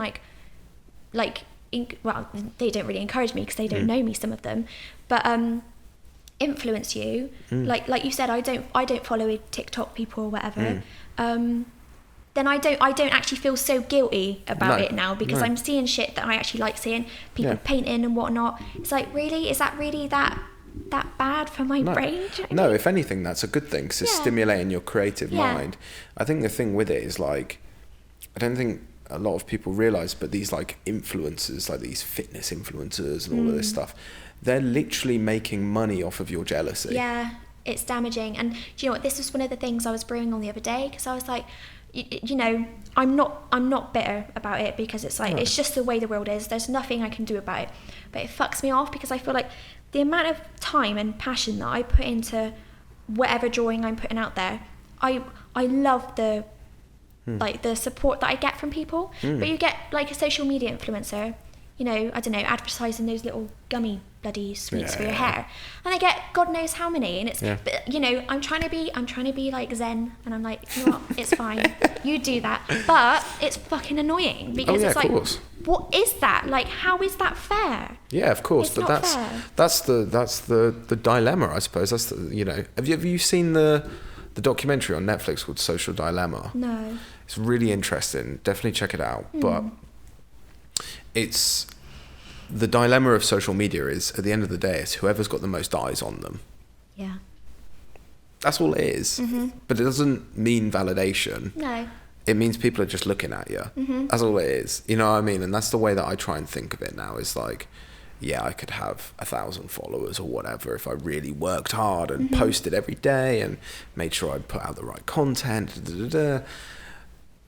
well, they don't really encourage me because they don't know me, some of them, but influence you, like you said, I don't follow TikTok people or whatever, then I don't actually feel so guilty about it now, because I'm seeing shit that I actually like seeing, people painting and whatnot. It's like, really, is that really that bad for my brain? No, if anything, that's a good thing, because it's stimulating your creative mind. I think the thing with it is, like, I don't think a lot of people realise, but these like influencers, like these fitness influencers and all of this stuff, they're literally making money off of your jealousy. Yeah, it's damaging. And do you know what, this was one of the things I was brewing on the other day, because I was like, you know, I'm not bitter about it, because it's like, it's just the way the world is. There's nothing I can do about it. But it fucks me off, because I feel like the amount of time and passion that I put into whatever drawing I'm putting out there, I love the like the support that I get from people. But you get like a social media influencer, you know, I don't know, advertising those little gummy bloody sweets for your hair, and I get God knows how many, and it's but, you know, I'm trying to be like zen, and I'm like, you know what, it's fine, you do that, but it's fucking annoying because it's like, what is that, like, how is that fair? Yeah, of course, it's but not that's the dilemma, I suppose. That's the, you know, have you seen the documentary on Netflix called Social Dilemma? No. It's really interesting, definitely check it out. But it's the dilemma of social media is, at the end of the day, it's whoever's got the most eyes on them. Yeah. That's all it is. But it doesn't mean validation. No. It means people are just looking at you. That's all it is. You know what I mean? And that's the way that I try and think of it now, is like, yeah, I could have 1,000 followers or whatever if I really worked hard and posted every day and made sure I'd put out the right content.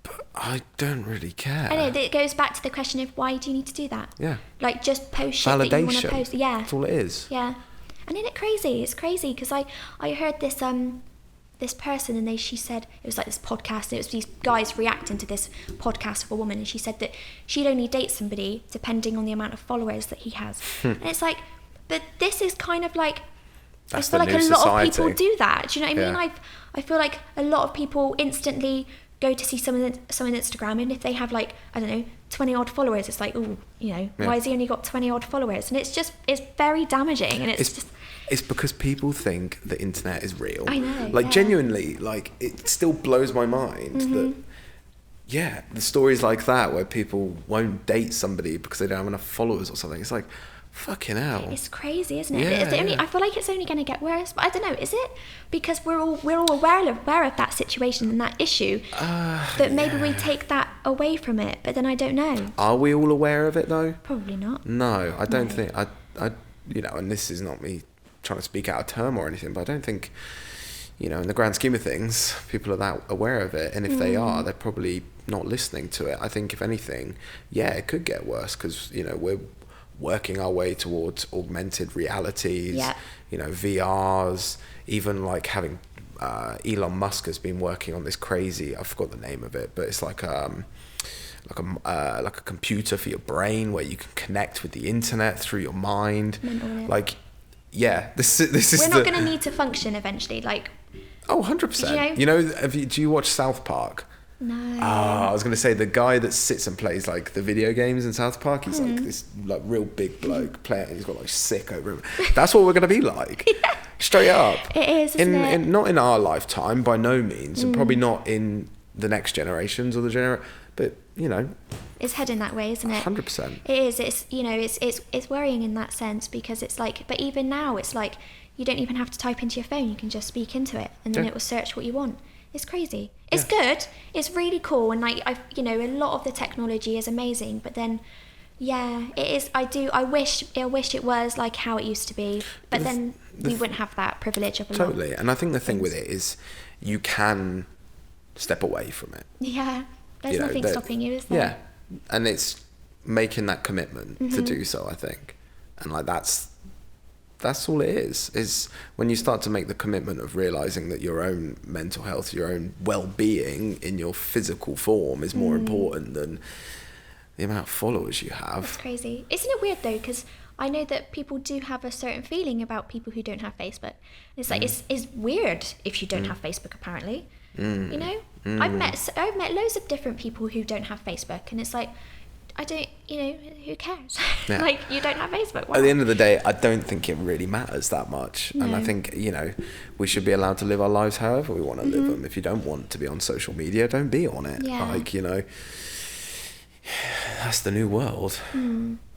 But I don't really care. I know, it goes back to the question of, why do you need to do that? Yeah. Like, just post shit that you want to post. Yeah. That's all it is. Yeah. And isn't it crazy? It's crazy because I heard this this person, and she said, it was like this podcast, and it was these guys reacting to this podcast of a woman, and she said that she'd only date somebody depending on the amount of followers that he has. And it's like, but this is kind of like, That's I feel like a lot society. of people do that. Do you know what I mean? Yeah. I feel like a lot of people instantly go to see someone on Instagram, and if they have, like, I don't know, 20 odd followers, it's like, oh, you know, why has he only got 20 odd followers? And it's very damaging, and it's because people think the internet is real. I know. Like, genuinely, like, it still blows my mind that, the stories like that where people won't date somebody because they don't have enough followers or something. It's like, fucking hell. It's crazy, isn't it? Yeah, I feel like it's only going to get worse, but I don't know, is it? Because we're all aware of that situation and that issue, that maybe we take that away from it, but then I don't know. Are we all aware of it, though? Probably not. No, I don't think... I you know, and this is not me trying to speak out of term or anything, but I don't think, you know, in the grand scheme of things, people are that aware of it. And if they are, they're probably not listening to it. I think, if anything, it could get worse because, you know, we're working our way towards augmented realities, you know, VRs, even like having Elon Musk has been working on this crazy, I forgot the name of it, but it's like a computer for your brain where you can connect with the internet through your mind. Like, this is we're not going to need to function eventually, like, 100%. You know, do you watch South Park? No. I was going to say, the guy that sits and plays like the video games in South Park, he's like this like real big bloke player, and he's got like sick over him. That's what we're going to be like. Straight up. It is, isn't it? Not in our lifetime, by no means, and probably not in the next generations or but, you know, it's heading that way, isn't it? 100%. It is. It's, you know, it's worrying in that sense, because it's like, but even now it's like you don't even have to type into your phone, you can just speak into it, and then it will search what you want. It's crazy. It's good. It's really cool, and like, you know, a lot of the technology is amazing, but then it is. I wish it was like how it used to be, but then we wouldn't have that privilege of a lot. Totally. And I think the thing with it is you can step away from it. Yeah. There's nothing stopping you, is there? Yeah. And it's making that commitment to do so, I think. And like, that's all it is when you start to make the commitment of realizing that your own mental health, your own well-being in your physical form is more important than the amount of followers you have. That's crazy. Isn't it weird though? Because I know that people do have a certain feeling about people who don't have Facebook. It's like, it's weird if you don't have Facebook, apparently. You know? I've met loads of different people who don't have Facebook, and it's like, I don't, you know, who cares? Like, you don't have Facebook. Wow. At the end of the day, I don't think it really matters that much. No. And I think, you know, we should be allowed to live our lives however we want to live them. If you don't want to be on social media, don't be on it. Yeah. Like, you know, that's the new world.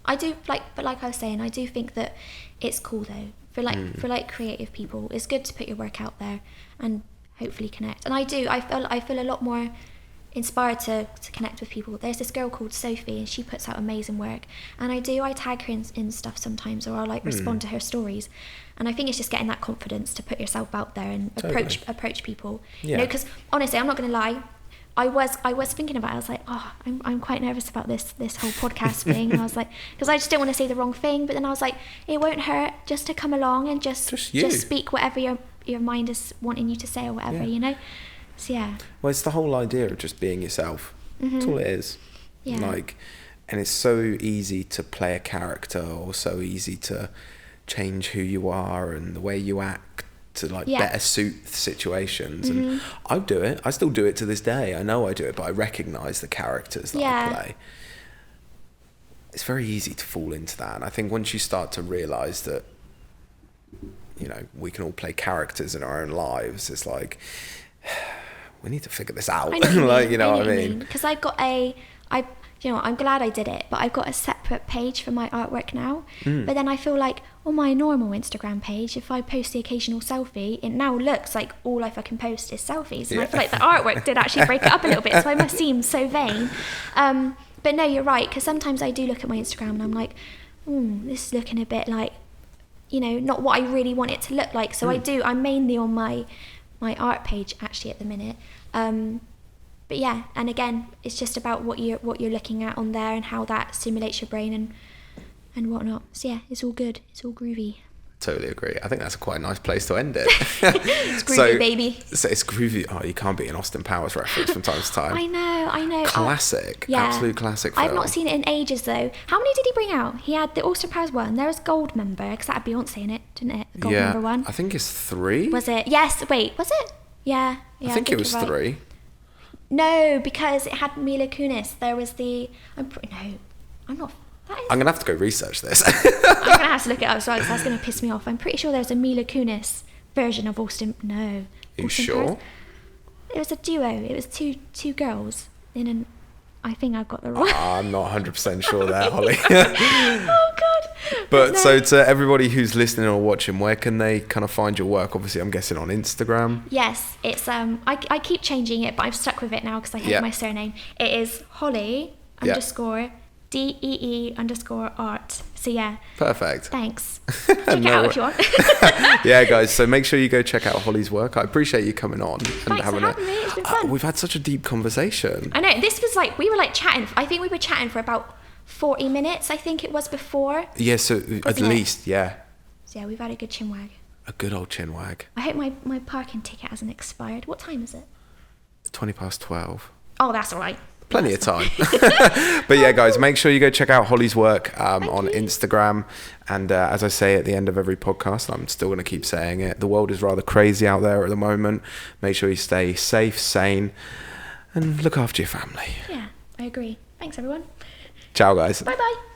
I do, but like I was saying, I do think that it's cool though, for like creative people. It's good to put your work out there and hopefully connect. And I feel a lot more inspired to connect with people. There's this girl called Sophie, and she puts out amazing work, and I tag her in stuff sometimes, or I'll like respond to her stories, and I think it's just getting that confidence to put yourself out there and approach people. You know, because honestly, I'm not going to lie, I was thinking about it. I was like, I'm quite nervous about this whole podcast thing. And I was like, because I just didn't want to say the wrong thing, but then I was like, it won't hurt just to come along and just speak whatever your mind is wanting you to say, or whatever, you know. So well, it's the whole idea of just being yourself. That's all it is. Like, and it's so easy to play a character, or so easy to change who you are and the way you act to like Yeah. better suit situations. And I do it. I still do it to this day. I know I do it, but I recognise the characters that I play. It's very easy to fall into that. And I think once you start to realise that, you know, we can all play characters in our own lives, it's like, we need to figure this out. I know like, you know what I mean? Because I've got I'm glad I did it, but I've got a separate page for my artwork now. But then I feel like on my normal Instagram page, if I post the occasional selfie, it now looks like all I fucking post is selfies. And I feel like the artwork did actually break it up a little bit, so I must seem so vain. But no, you're right, because sometimes I do look at my Instagram and I'm like, this is looking a bit like, you know, not what I really want it to look like. So I'm mainly on my art page actually at the minute. But yeah, and again, it's just about what you're looking at on there and how that stimulates your brain and whatnot. So yeah, it's all good. It's all groovy. Totally agree. I think that's quite a nice place to end it. It's groovy, baby. So it's groovy. Oh, you can't beat an Austin Powers reference from time to time. I know. Classic. Absolute classic film. I've not seen it in ages though. How many did he bring out? He had the Austin Powers one. There was Goldmember, because that had Beyonce in it, didn't it? The Goldmember one. I think it's 3. Was it? Yes. Wait, was it? Yeah. I think it was 3. No, because it had Mila Kunis. There was the... I'm not... I'm going to have to go research this. I'm going to have to look it up as well, because that's going to piss me off. I'm pretty sure there's a Mila Kunis version of Austin... No. Are you Austin sure? Powers. It was a duo. It was two girls in an... I think I've got the wrong... I'm not 100% sure there, Holly. Oh, God. But no. So to everybody who's listening or watching, where can they kind of find your work? Obviously, I'm guessing on Instagram. Yes, it's... I keep changing it, but I've stuck with it now because I hate my surname. It is Holly _ DEE_art. So yeah. Perfect. Thanks. Check it out if you want. Yeah, guys. So make sure you go check out Holly's work. I appreciate you coming on and Thanks for having me. It's been fun. We've had such a deep conversation. I know. This was like, we were like chatting. I think we were chatting for about 40 minutes. I think it was before. Yeah. So at least, yeah. So yeah, we've had a good chinwag. A good old chinwag. I hope my parking ticket hasn't expired. What time is it? 12:20. Oh, that's all right. Plenty of time. But yeah, guys, make sure you go check out Holly's work on Instagram. And as I say at the end of every podcast, I'm still going to keep saying it. The world is rather crazy out there at the moment. Make sure you stay safe, sane, and look after your family. Yeah, I agree. Thanks, everyone. Ciao, guys. Bye-bye.